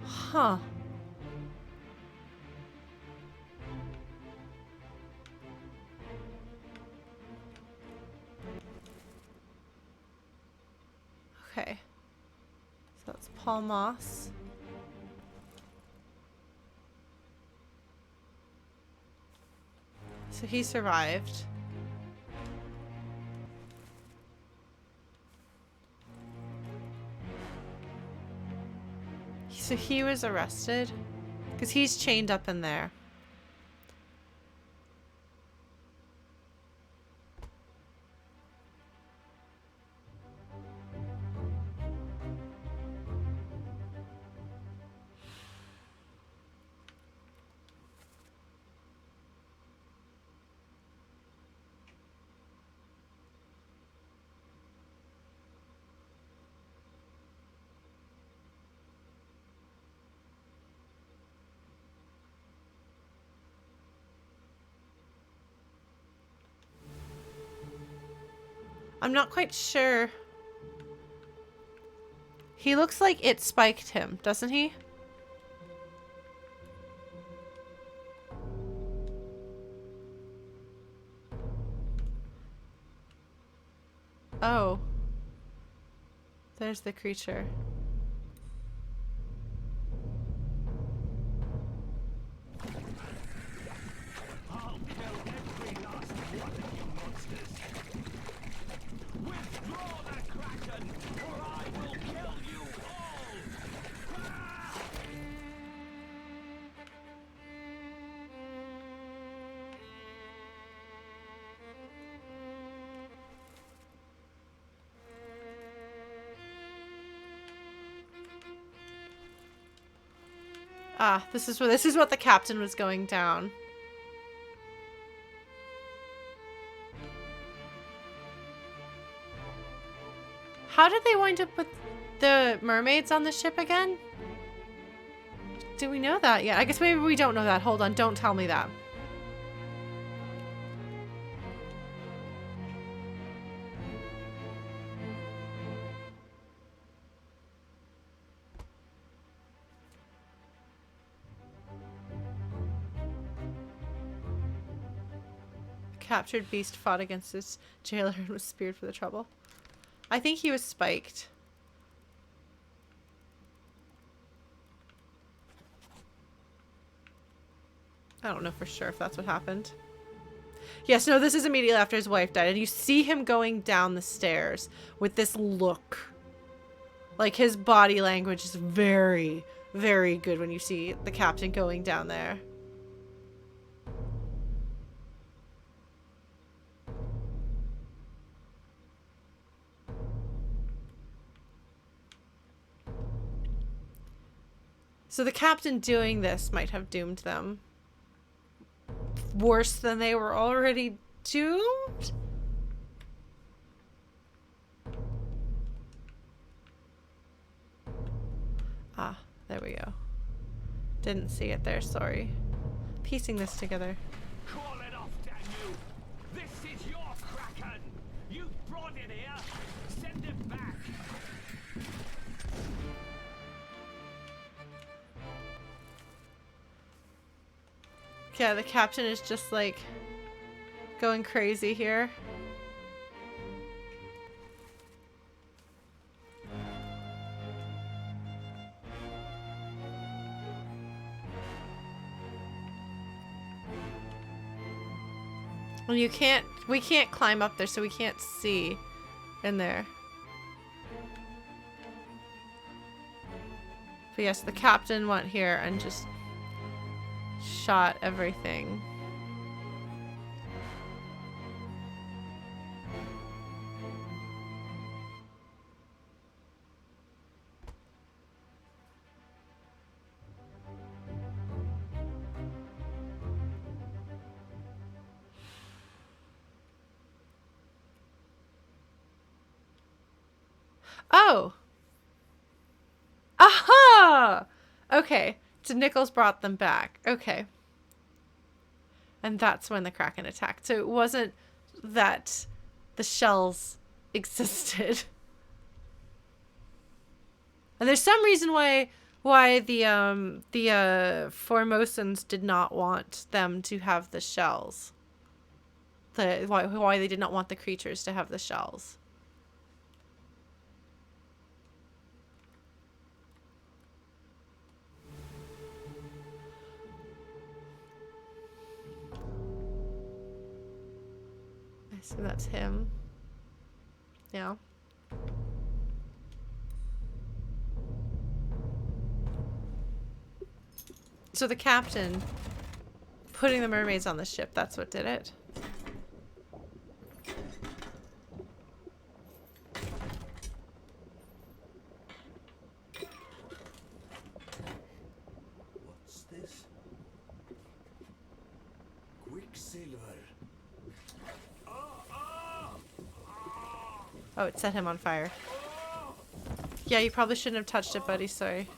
Huh. Okay. So that's Paul Moss. So he survived. So he was arrested because he's chained up in there. I'm not quite sure. He looks like it spiked him, doesn't he? Oh. There's the creature. I'll kill every last one of you monsters. Withdraw the Kraken, or I will kill you all! Ah, this is what the captain was going down. How did they wind up with the mermaids on the ship again? Do we know that yet? I guess maybe we don't know that. Hold on, don't tell me that. Captured beast fought against his jailer and was speared for the trouble. I think he was spiked. I don't know for sure if that's what happened. Yes, no, this is immediately after his wife died. And you see him going down the stairs with this look. Like, his body language is very, very good when you see the captain going down there. So the captain doing this might have doomed them. Worse than they were already doomed? Ah, there we go. Didn't see it there, sorry. Piecing this together. Call it off, damn you! This is your Kraken! You brought it here! Send it back! Yeah, the captain is just like going crazy here. Well, we can't climb up there, so we can't see in there. But yes, the captain went here and just shot everything. Oh! Aha! Okay, so Nichols brought them back. Okay. And that's when the Kraken attacked. So it wasn't that the shells existed. And there's some reason why the Formosans did not want them to have the shells. Why they did not want the creatures to have the shells. So that's him. Yeah. So the captain putting the mermaids on the ship, that's what did it. What's this? Quicksilver. Oh, it set him on fire. Yeah, you probably shouldn't have touched it, buddy. Sorry.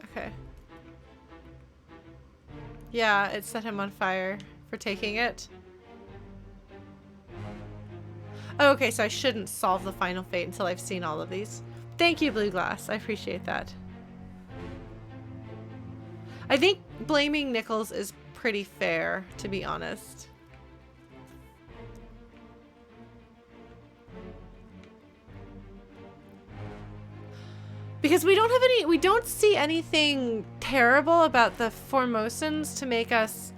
Okay. Yeah, it set him on fire for taking it. Oh, okay, so I shouldn't solve the final fate until I've seen all of these. Thank you, Blue Glass. I appreciate that. I think blaming Nichols is pretty fair, to be honest. Because we don't see anything terrible about the Formosans to make us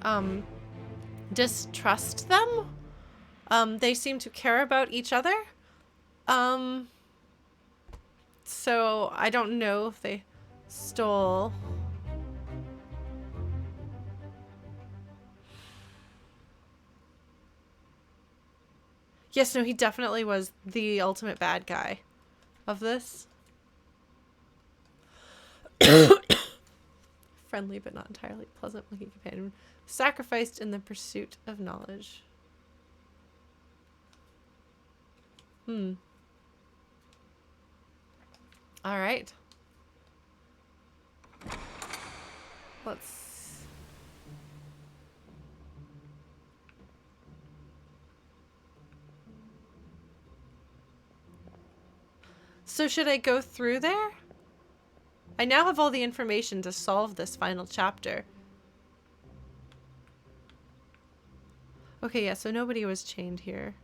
distrust them. They seem to care about each other. So I don't know if they stole Yes, no, he definitely was the ultimate bad guy of this. Friendly but not entirely pleasant looking companion. Sacrificed in the pursuit of knowledge. Alright. Let's... So should I go through there? I now have all the information to solve this final chapter. Okay, yeah, so nobody was chained here.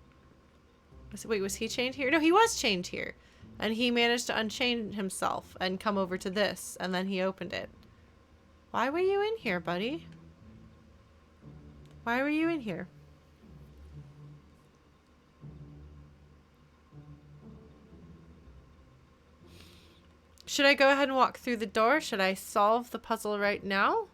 Wait, was he chained here? No, he was chained here. And he managed to unchain himself and come over to this, and then he opened it. Why were you in here, buddy? Why were you in here? Should I go ahead and walk through the door? Should I solve the puzzle right now?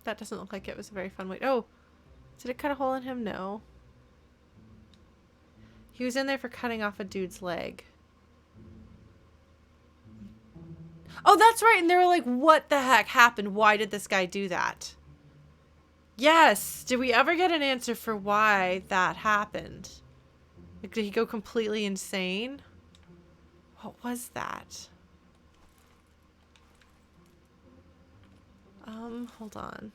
That doesn't look like it was a very fun way. Oh, did it cut a hole in him? No. He was in there for cutting off a dude's leg. Oh, that's right. And they were like, what the heck happened? Why did this guy do that? Yes. Did we ever get an answer for why that happened? Like, did he go completely insane? What was that? Hold on.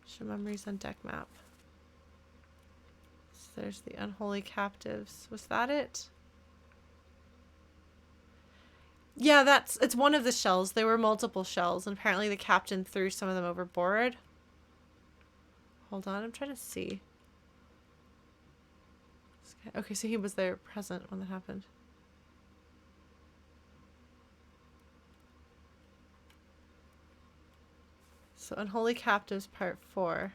Show memories on deck map. So there's the unholy captives. Was that it? Yeah, it's one of the shells. There were multiple shells, and apparently the captain threw some of them overboard. Hold on, I'm trying to see. Okay, so he was there present when that happened. So Unholy Captives Part 4.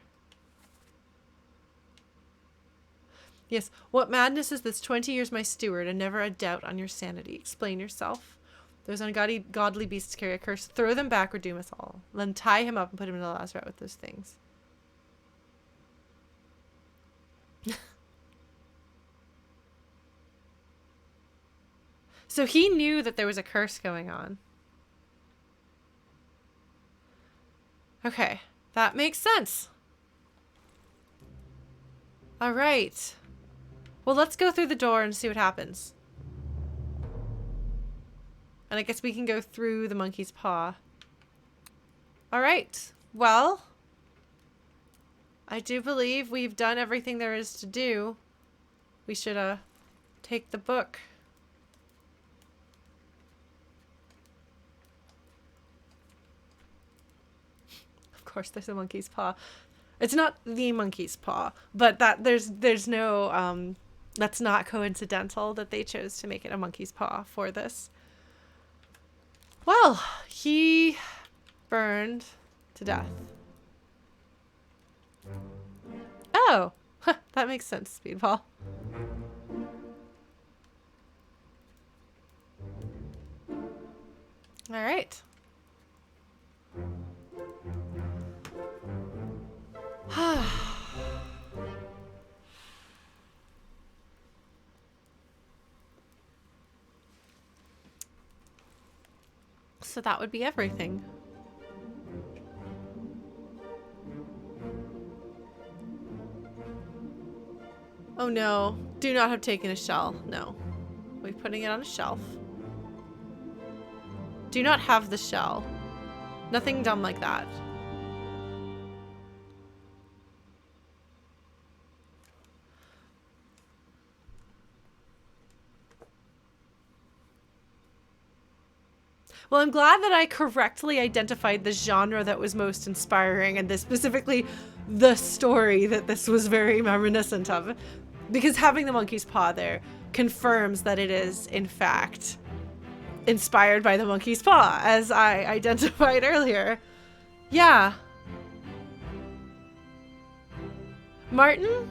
Yes, what madness is this? 20 years my steward and never a doubt on your sanity. Explain yourself. Those ungodly beasts carry a curse. Throw them back or doom us all. Then tie him up and put him in the lazaret with those things. So he knew that there was a curse going on. Okay, that makes sense. All right. Well, let's go through the door and see what happens. And I guess we can go through the monkey's paw. All right. Well, I do believe we've done everything there is to do. We should take the book. Of course, there's a monkey's paw. It's not the monkey's paw, but that there's no that's not coincidental that they chose to make it a monkey's paw for this. Well, he burned to death. Oh, that makes sense, Speedball. All right. So that would be everything. Oh no, do not have taken a shell. No. We're putting it on a shelf. Do not have the shell. Nothing dumb like that. Well, I'm glad that I correctly identified the genre that was most inspiring, and this specifically the story that this was very reminiscent of. Because having the monkey's paw there confirms that it is, in fact, inspired by the monkey's paw, as I identified earlier. Yeah. Martin?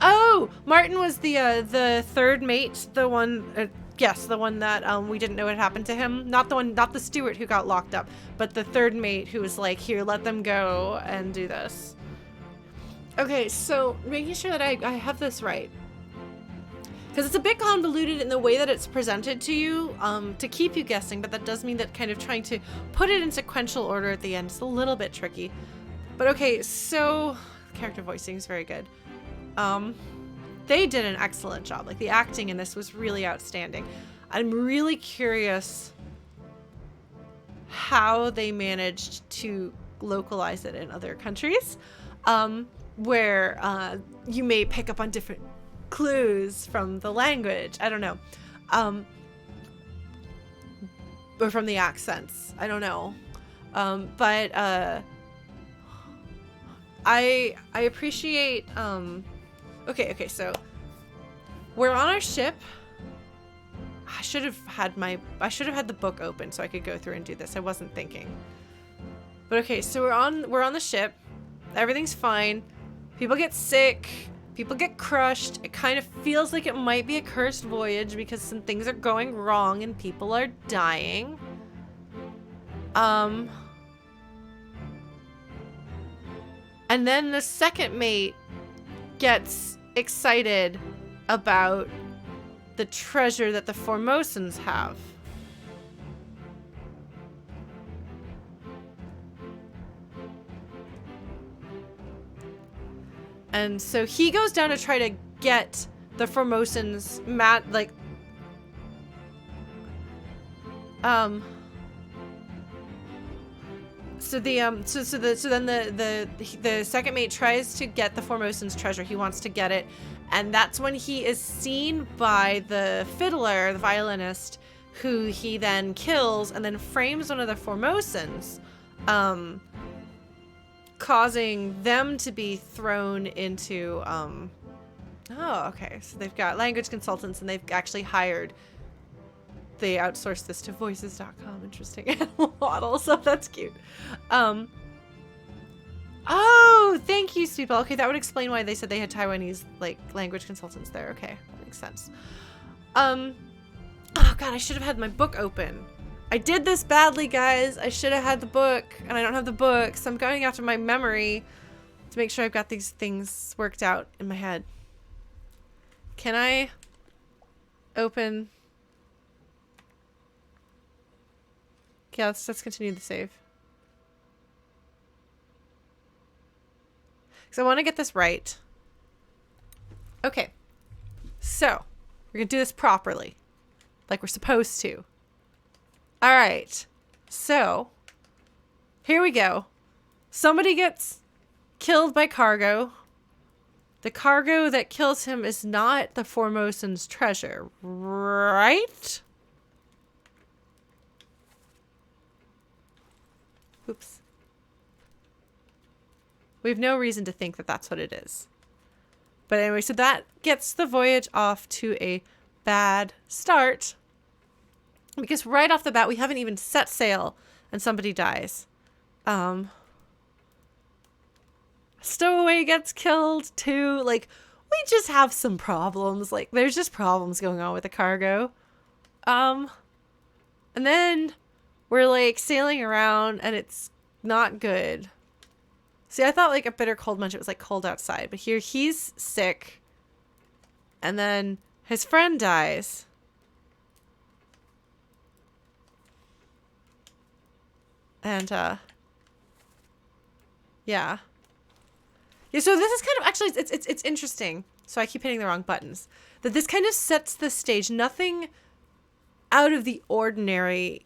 Oh, Martin was the third mate, the one. Yes, the one that we didn't know what happened to him. Not the steward who got locked up, but the third mate who was like, "Here, let them go and do this." Okay, so making sure that I have this right. Because it's a bit convoluted in the way that it's presented to you, to keep you guessing, but that does mean that kind of trying to put it in sequential order at the end is a little bit tricky. But okay, so character voicing is very good. They did an excellent job. Like, the acting in this was really outstanding. I'm really curious how they managed to localize it in other countries, where you may pick up on different clues from the language. I don't know. Or from the accents. I don't know. But I appreciate okay, so we're on our ship. I should have had the book open so I could go through and do this. I wasn't thinking. But okay, so we're on the ship. Everything's fine. People get sick. People get crushed. It kind of feels like it might be a cursed voyage because some things are going wrong and people are dying. And then the second mate gets excited about the treasure that the Formosans have. And so he goes down to try to get the Formosans So then the second mate tries to get the Formosans treasure. He wants to get it, and that's when he is seen by the fiddler, the violinist, who he then kills and then frames one of the Formosans, causing them to be thrown into oh, okay, so they've got language consultants and they've actually hired. They outsourced this to voices.com. Interesting animal model, so that's cute. Oh, thank you, Steve. Okay, that would explain why they said they had Taiwanese language consultants there. Okay, that makes sense. Oh god, I should have had my book open. I did this badly, guys. I should have had the book, and I don't have the book, so I'm going after my memory to make sure I've got these things worked out in my head. Can I open? Yeah, let's continue the save. Because I want to get this right. Okay. So, we're going to do this properly. Like we're supposed to. Alright. So, here we go. Somebody gets killed by cargo. The cargo that kills him is not the Formosan's treasure, right? Oops. We have no reason to think that that's what it is. But anyway, so that gets the voyage off to a bad start. Because right off the bat, we haven't even set sail and somebody dies. Stowaway gets killed too. We just have some problems. There's just problems going on with the cargo. And then we're sailing around and it's not good. See, I thought a bitter cold munch, it was cold outside, but here he's sick. And then his friend dies. And yeah. Yeah, so this is kind of actually it's interesting. So I keep hitting the wrong buttons. That this kind of sets the stage. Nothing out of the ordinary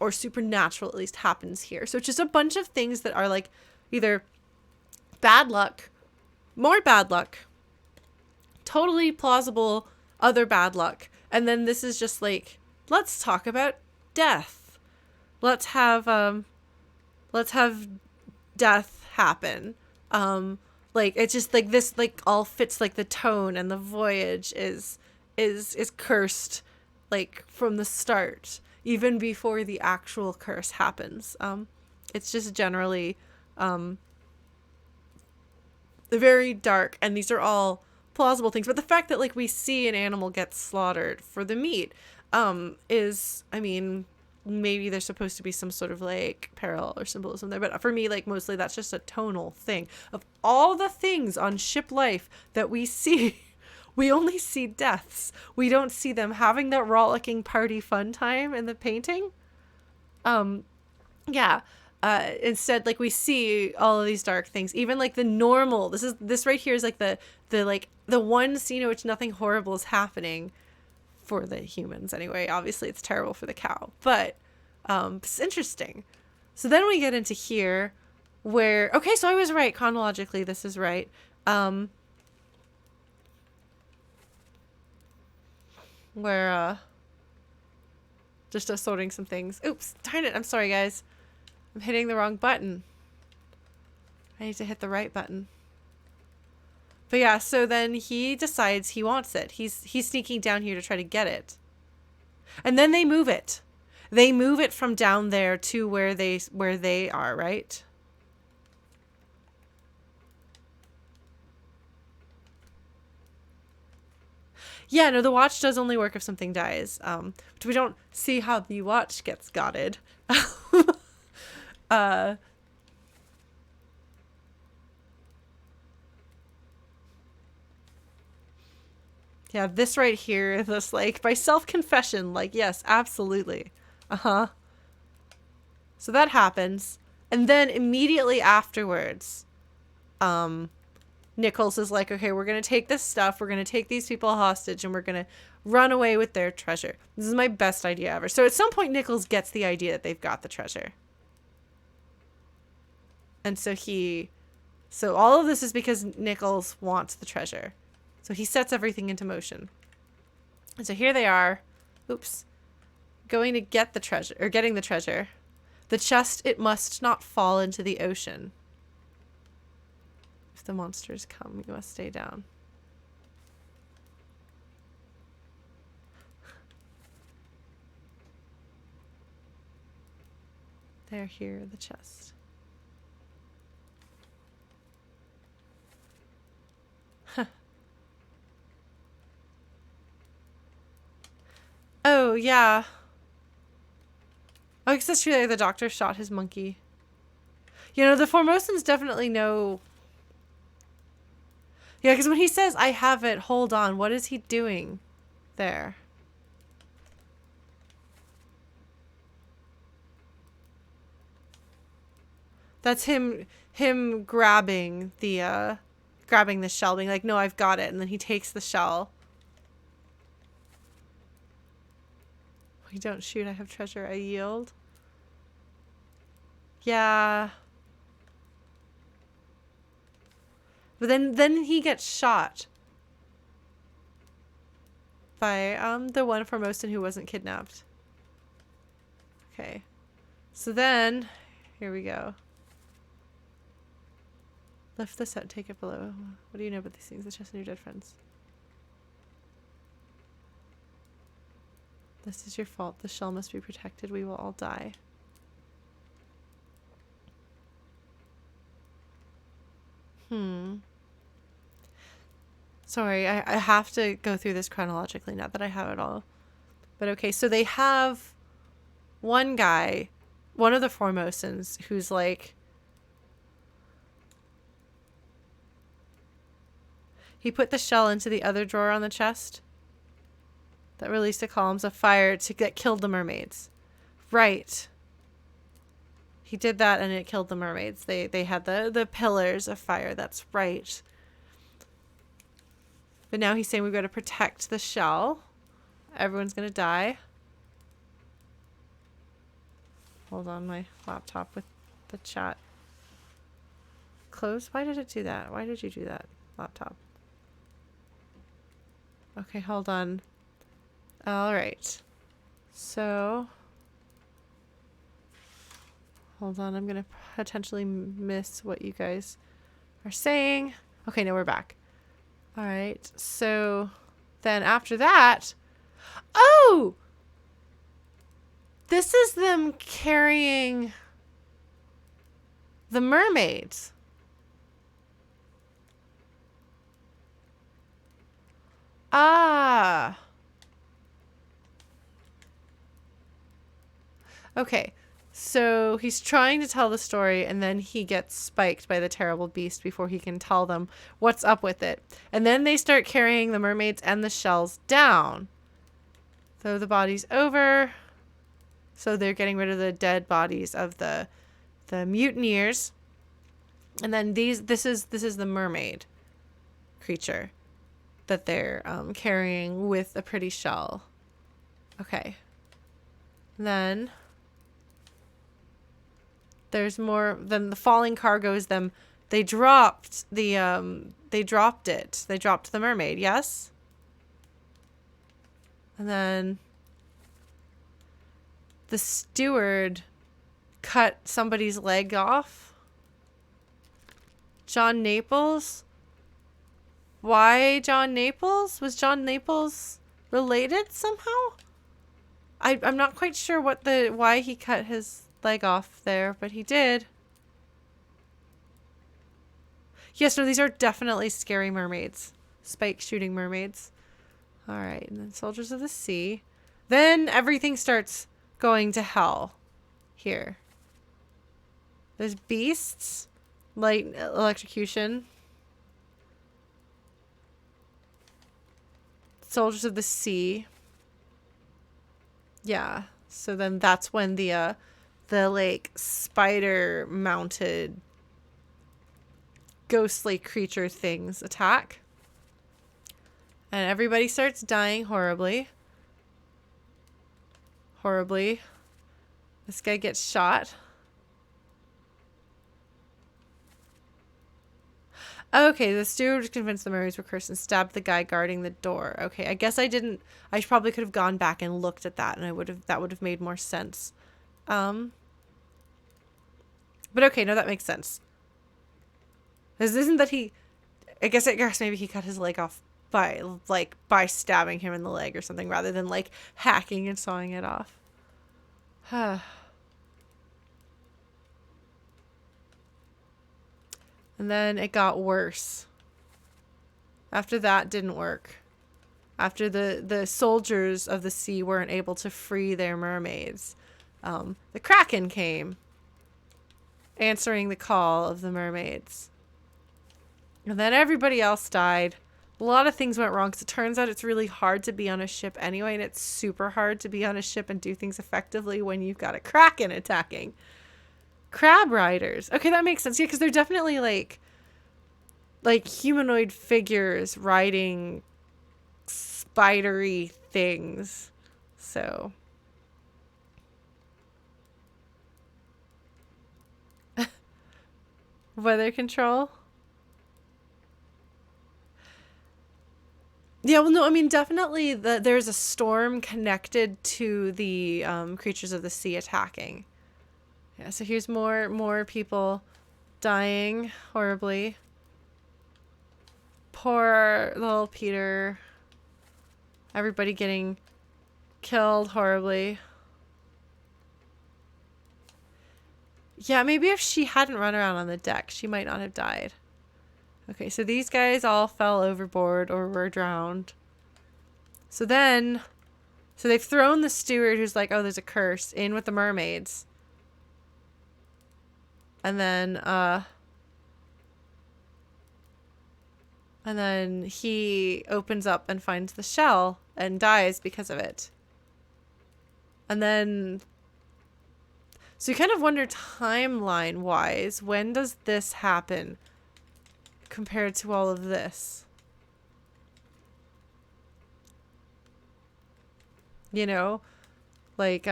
or supernatural at least happens here. So it's just a bunch of things that are either bad luck, more bad luck, totally plausible other bad luck, and then this is just let's talk about death. Let's have death happen. It's just this all fits the tone, and the voyage is cursed from the start, even before the actual curse happens. It's just generally very dark, and these are all plausible things. But the fact that like we see an animal get slaughtered for the meat is, I mean, maybe there's supposed to be some sort of like parallel or symbolism there, but for me, like, mostly that's just a tonal thing. Of all the things on ship life that we see, we only see deaths. We don't see them having that rollicking party fun time in the painting. Yeah. Instead, like, we see all of these dark things, even like the normal, this right here is like the one scene in which nothing horrible is happening for the humans anyway. Obviously it's terrible for the cow, but it's interesting. So then we get into here where, okay, so I was right chronologically, this is right. Where just sorting some things. Oops, darn it, I'm sorry guys, I'm hitting the wrong button. I need to hit the right button. But yeah, so then he decides he wants it. He's sneaking down here to try to get it. And then they move it. They move it from down there to where they are, right? Yeah, no, the watch does only work if something dies. But we don't see how the watch gets gotted. Yeah, this right here, this, like, by self-confession, like, yes, absolutely. Uh-huh. So that happens. And then immediately afterwards, Nichols is like, okay, we're going to take this stuff, we're going to take these people hostage, and we're going to run away with their treasure. This is my best idea ever. So at some point, Nichols gets the idea that they've got the treasure. And so all of this is because Nichols wants the treasure. So he sets everything into motion. And so here they are. Oops. Going to get the treasure, or getting the treasure. The chest, it must not fall into the ocean. If the monsters come, you must stay down. They're here, the chest. Oh, yeah. Oh, I guess that's true. The doctor shot his monkey. You know, the Formosans definitely know. Yeah, because when he says, I have it, hold on, what is he doing there? That's him grabbing the shell, being like, no, I've got it. And then he takes the shell. We don't shoot, I have treasure, I yield. Yeah. But then he gets shot by the one Formosan who wasn't kidnapped. Okay. So then, here we go. Lift this out, take it below. What do you know about these things? The chest and your dead friends. This is your fault. The shell must be protected. We will all die. Sorry, I have to go through this chronologically now that I have it all. But okay, so they have one guy, one of the Formosans, who's like... He put the shell into the other drawer on the chest that released the columns of fire that killed the mermaids. Right. He did that and it killed the mermaids. They had the pillars of fire. That's right. But now he's saying we've got to protect the shell. Everyone's going to die. Hold on, my laptop with the chat closed. Why did it do that? Why did you do that, laptop? Okay, hold on. All right. So, hold on. I'm going to potentially miss what you guys are saying. Okay, no, we're back. All right. So, then after that... Oh! This is them carrying the mermaids. Ah. Okay. So he's trying to tell the story, and then he gets spiked by the terrible beast before he can tell them what's up with it. And then they start carrying the mermaids and the shells down. Throw the bodies over. So they're getting rid of the dead bodies of the mutineers. And then this is the mermaid creature that they're carrying with a pretty shell. Okay. Then there's more. Then the falling cargo is them. They dropped the They dropped it. They dropped the mermaid. Yes. And then the steward cut somebody's leg off. John Naples. Why John Naples? Was John Naples related somehow? I'm not quite sure why he cut his leg off there, but he did. Yes, no, these are definitely scary mermaids. Spike shooting mermaids. Alright, and then Soldiers of the Sea. Then everything starts going to hell. Here. There's beasts. Light electrocution. Soldiers of the Sea. Yeah. So then that's when the like spider mounted ghostly creature things attack. And everybody starts dying horribly. Horribly. This guy gets shot. Okay, the steward was convinced the mermaids were cursed and stabbed the guy guarding the door. Okay, I guess I probably could have gone back and looked at that, and that would have made more sense. But okay, no, that makes sense. This isn't that I guess maybe he cut his leg off by stabbing him in the leg or something, rather than like hacking and sawing it off. And then it got worse. After that didn't work. After the soldiers of the sea weren't able to free their mermaids, the Kraken came, answering the call of the mermaids. And then everybody else died. A lot of things went wrong because it turns out it's really hard to be on a ship anyway, and it's super hard to be on a ship and do things effectively when you've got a Kraken attacking. Crab riders. Okay, that makes sense. Yeah, because they're definitely like humanoid figures riding spidery things. So weather control. Yeah, well, no, I mean, definitely there's a storm connected to the creatures of the sea attacking. Yeah, so here's more people dying horribly. Poor little Peter. Everybody getting killed horribly. Yeah, maybe if she hadn't run around on the deck, she might not have died. Okay, so these guys all fell overboard or were drowned. So they've thrown the steward who's like, oh, there's a curse, in with the mermaids. And then he opens up and finds the shell and dies because of it. And then, so you kind of wonder timeline-wise, when does this happen compared to all of this? You know? Like,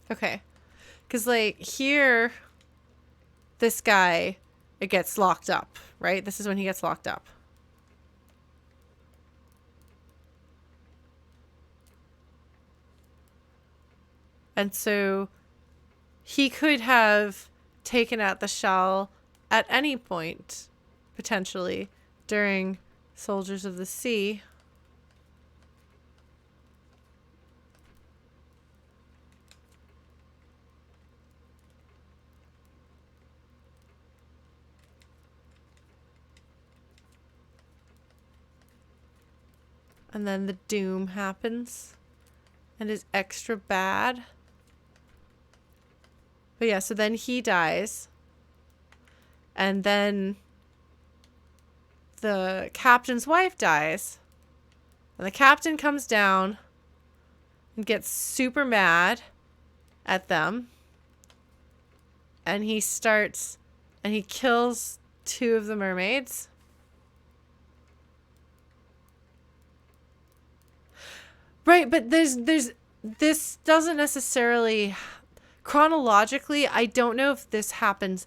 okay. Because, like, here, this guy, it gets locked up, right? This is when he gets locked up. And so he could have taken out the shell at any point, potentially, during Soldiers of the Sea. And then the doom happens. And is extra bad. But yeah, so then he dies. And then the captain's wife dies. And the captain comes down and gets super mad at them. And he kills 2 of the mermaids. Right, but this doesn't necessarily, chronologically, I don't know if this happens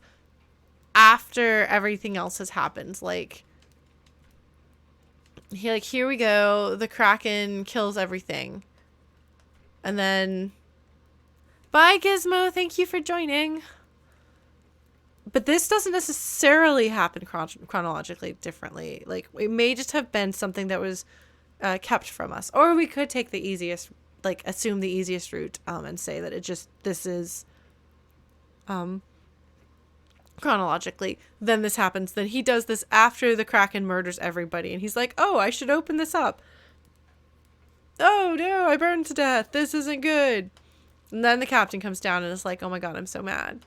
after everything else has happened. Like here we go, the Kraken kills everything. And then, bye Gizmo, thank you for joining. But this doesn't necessarily happen chronologically differently. Like, it may just have been something that was kept from us. Or we could take the easiest, like, assume the easiest route and say that this is chronologically. Then this happens. Then he does this after the Kraken murders everybody. And he's like, oh, I should open this up. Oh, no, I burned to death. This isn't good. And then the captain comes down and is like, oh my god, I'm so mad.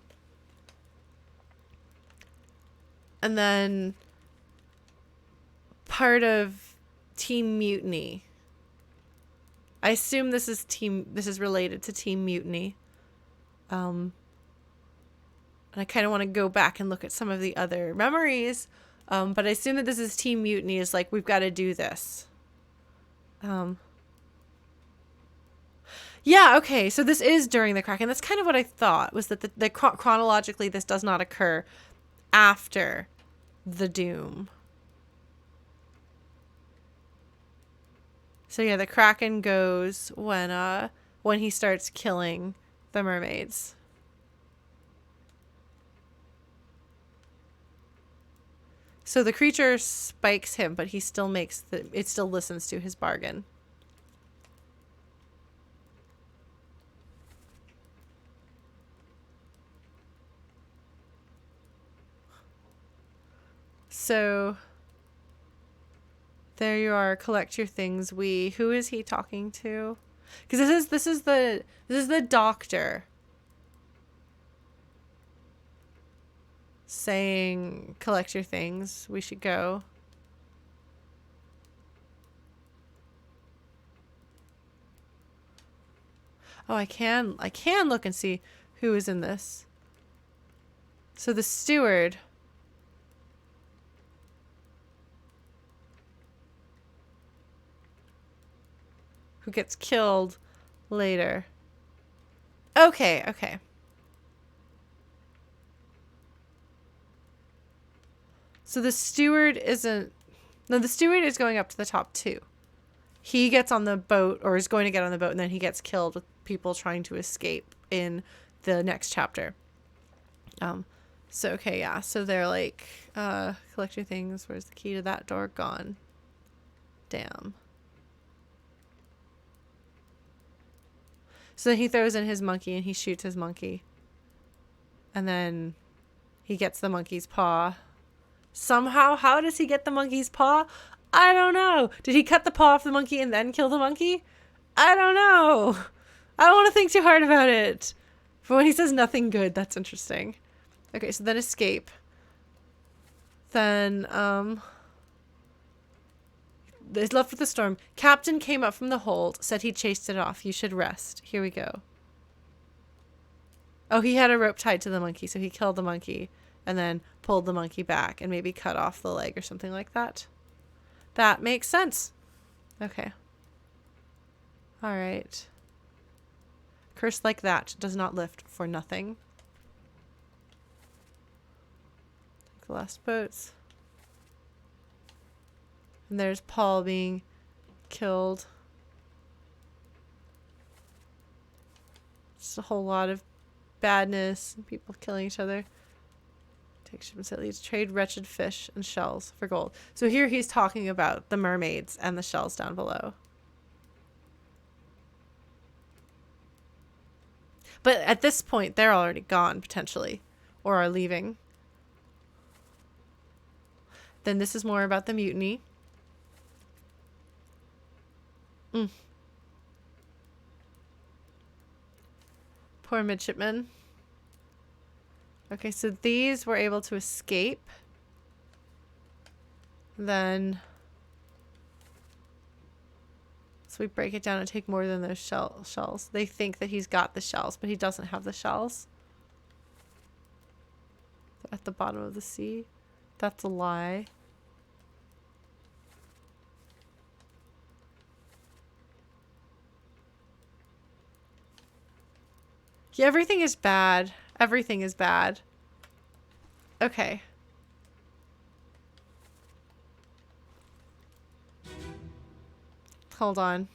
And then part of Team Mutiny. I assume this is related to Team Mutiny. And I kind of want to go back and look at some of the other memories. But I assume that this is Team Mutiny is like, we've got to do this. Yeah, okay, so this is during the Kraken. That's kind of what I thought, was that the chronologically this does not occur after the doom. So yeah, the Kraken goes when he starts killing the mermaids. So the creature spikes him, but he still it still listens to his bargain. So there you are. Collect your things. Who is he talking to? Because this is the doctor saying, collect your things. We should go. Oh, I can look and see who is in this. So the steward. Who gets killed later. Okay. So the steward isn't... No, the steward is going up to the top 2. He gets on the boat, or is going to get on the boat, and then he gets killed with people trying to escape in the next chapter. So, okay, yeah. So they're like, collect your things. Where's the key to that door? Gone. Damn. So then he throws in his monkey and he shoots his monkey. And then he gets the monkey's paw. Somehow, how does he get the monkey's paw? I don't know. Did he cut the paw off the monkey and then kill the monkey? I don't know. I don't want to think too hard about it. But when he says nothing good, that's interesting. Okay, so then escape. Then, is left with the storm. Captain came up from the hold, said he chased it off. You should rest. Here we go. Oh, he had a rope tied to the monkey, so he killed the monkey and then pulled the monkey back and maybe cut off the leg or something like that. That makes sense. Okay. All right. Curse like that does not lift for nothing. Take the last boats. And there's Paul being killed. Just a whole lot of badness and people killing each other. Take ship and leads trade wretched fish and shells for gold. So here he's talking about the mermaids and the shells down below. But at this point, they're already gone, potentially. Or are leaving. Then this is more about the mutiny. Poor midshipman. Okay, so these were able to escape. Then... So we break it down and take more than those shells. They think that he's got the shells, but he doesn't have the shells. At the bottom of the sea. That's a lie. Yeah, everything is bad. Everything is bad. Okay. Hold on.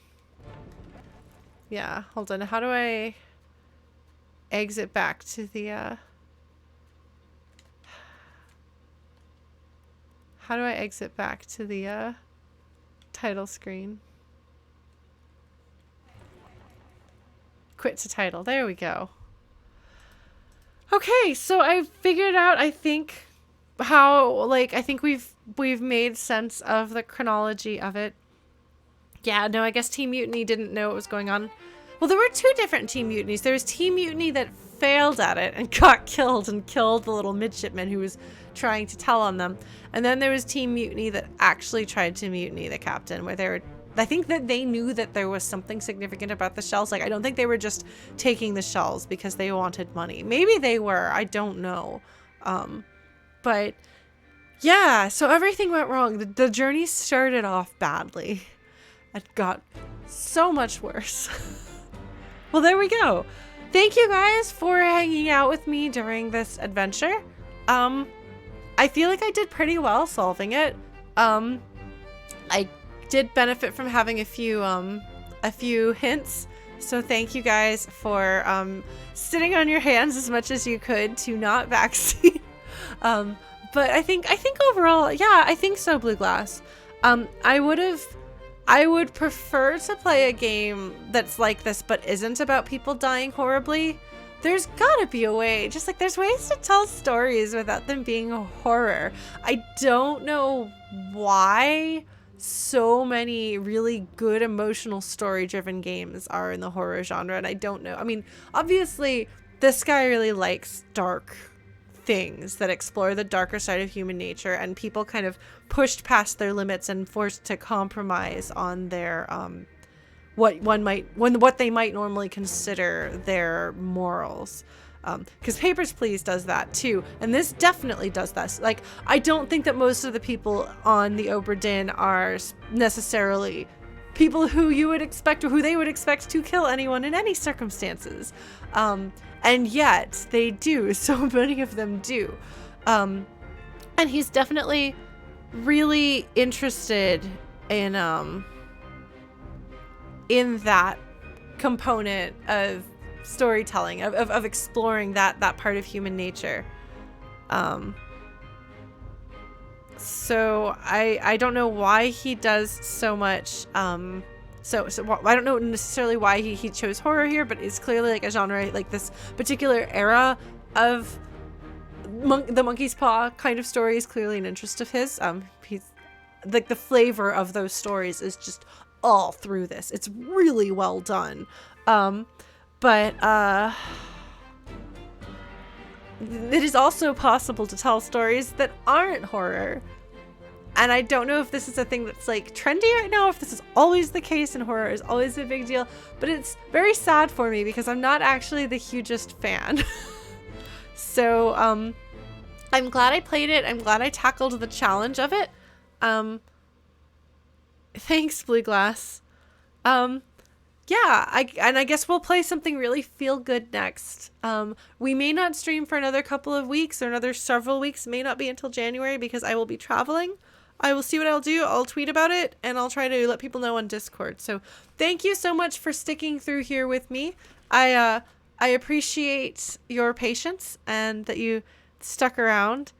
Yeah, hold on. How do I exit back to the, How do I exit back to the, title screen? Quit to title. There we go. Okay, so I figured out, I think, how, like, I think we've made sense of the chronology of it. Yeah, no, I guess Team Mutiny didn't know what was going on. Well, there were two different Team Mutinies. There was Team Mutiny that failed at it and got killed and killed the little midshipman who was trying to tell on them. And then there was Team Mutiny that actually tried to mutiny the captain, where they were... I think that they knew that there was something significant about the shells. Like, I don't think they were just taking the shells because they wanted money. Maybe they were. I don't know. But, yeah, so everything went wrong. The journey started off badly. It got so much worse. Well, there we go. Thank you guys for hanging out with me during this adventure. I feel like I did pretty well solving it. I did benefit from having a few hints. So thank you guys for sitting on your hands as much as you could to not backseat. But I think overall, yeah, I think so, Blue Glass. I would prefer to play a game that's like this but isn't about people dying horribly. There's gotta be a way. Just like there's ways to tell stories without them being a horror. I don't know why so many really good emotional story-driven games are in the horror genre, and I don't know. I mean, obviously, this guy really likes dark things that explore the darker side of human nature, and people kind of pushed past their limits and forced to compromise on their what they might normally consider their morals. Because Papers, Please does that too, and this definitely does that. Like, I don't think that most of the people on the Obra Dinn are necessarily people who you would expect or who they would expect to kill anyone in any circumstances. And yet they do. So many of them do. And he's definitely really interested in that component of storytelling, of exploring that part of human nature. So I don't know why he does so much. So I don't know necessarily why he chose horror here, but it's clearly like a genre, like this particular era of the monkey's paw kind of story is clearly an interest of his. He's like, the flavor of those stories is just all through this. It's really well done. But it is also possible to tell stories that aren't horror. And I don't know if this is a thing that's like trendy right now, if this is always the case and horror is always a big deal, but it's very sad for me because I'm not actually the hugest fan. So I'm glad I played it. I'm glad I tackled the challenge of it. Thanks, Blue Glass. Yeah, I guess we'll play something really feel good next. We may not stream for another couple of weeks or another several weeks. It may not be until January because I will be traveling. I will see what I'll do. I'll tweet about it and I'll try to let people know on Discord. So thank you so much for sticking through here with me. I appreciate your patience and that you stuck around.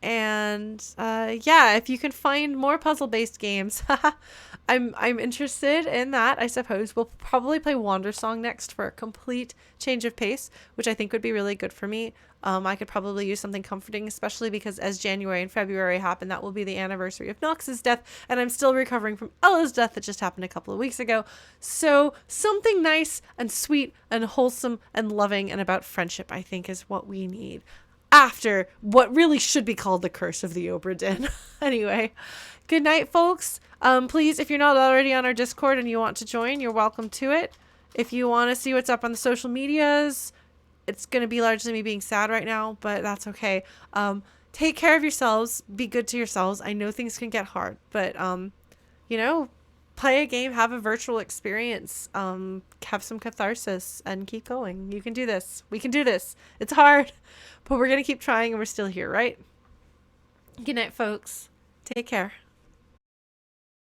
And yeah, if you can find more puzzle-based games, I'm interested in that, I suppose. We'll probably play Wandersong next for a complete change of pace, which I think would be really good for me. I could probably use something comforting, especially because as January and February happen, that will be the anniversary of Nox's death, and I'm still recovering from Ella's death that just happened a couple of weeks ago. So something nice and sweet and wholesome and loving and about friendship, I think, is what we need after what really should be called the curse of the Obra Dinn. Anyway, good night, folks. Please, if you're not already on our Discord and you want to join, you're welcome to it. If you want to see what's up on the social medias, it's going to be largely me being sad right now, but that's okay. Take care of yourselves. Be good to yourselves. I know things can get hard, but, you know, play a game, have a virtual experience, have some catharsis, and keep going. You can do this. We can do this. It's hard, but we're going to keep trying, and we're still here, right? Good night, folks. Take care.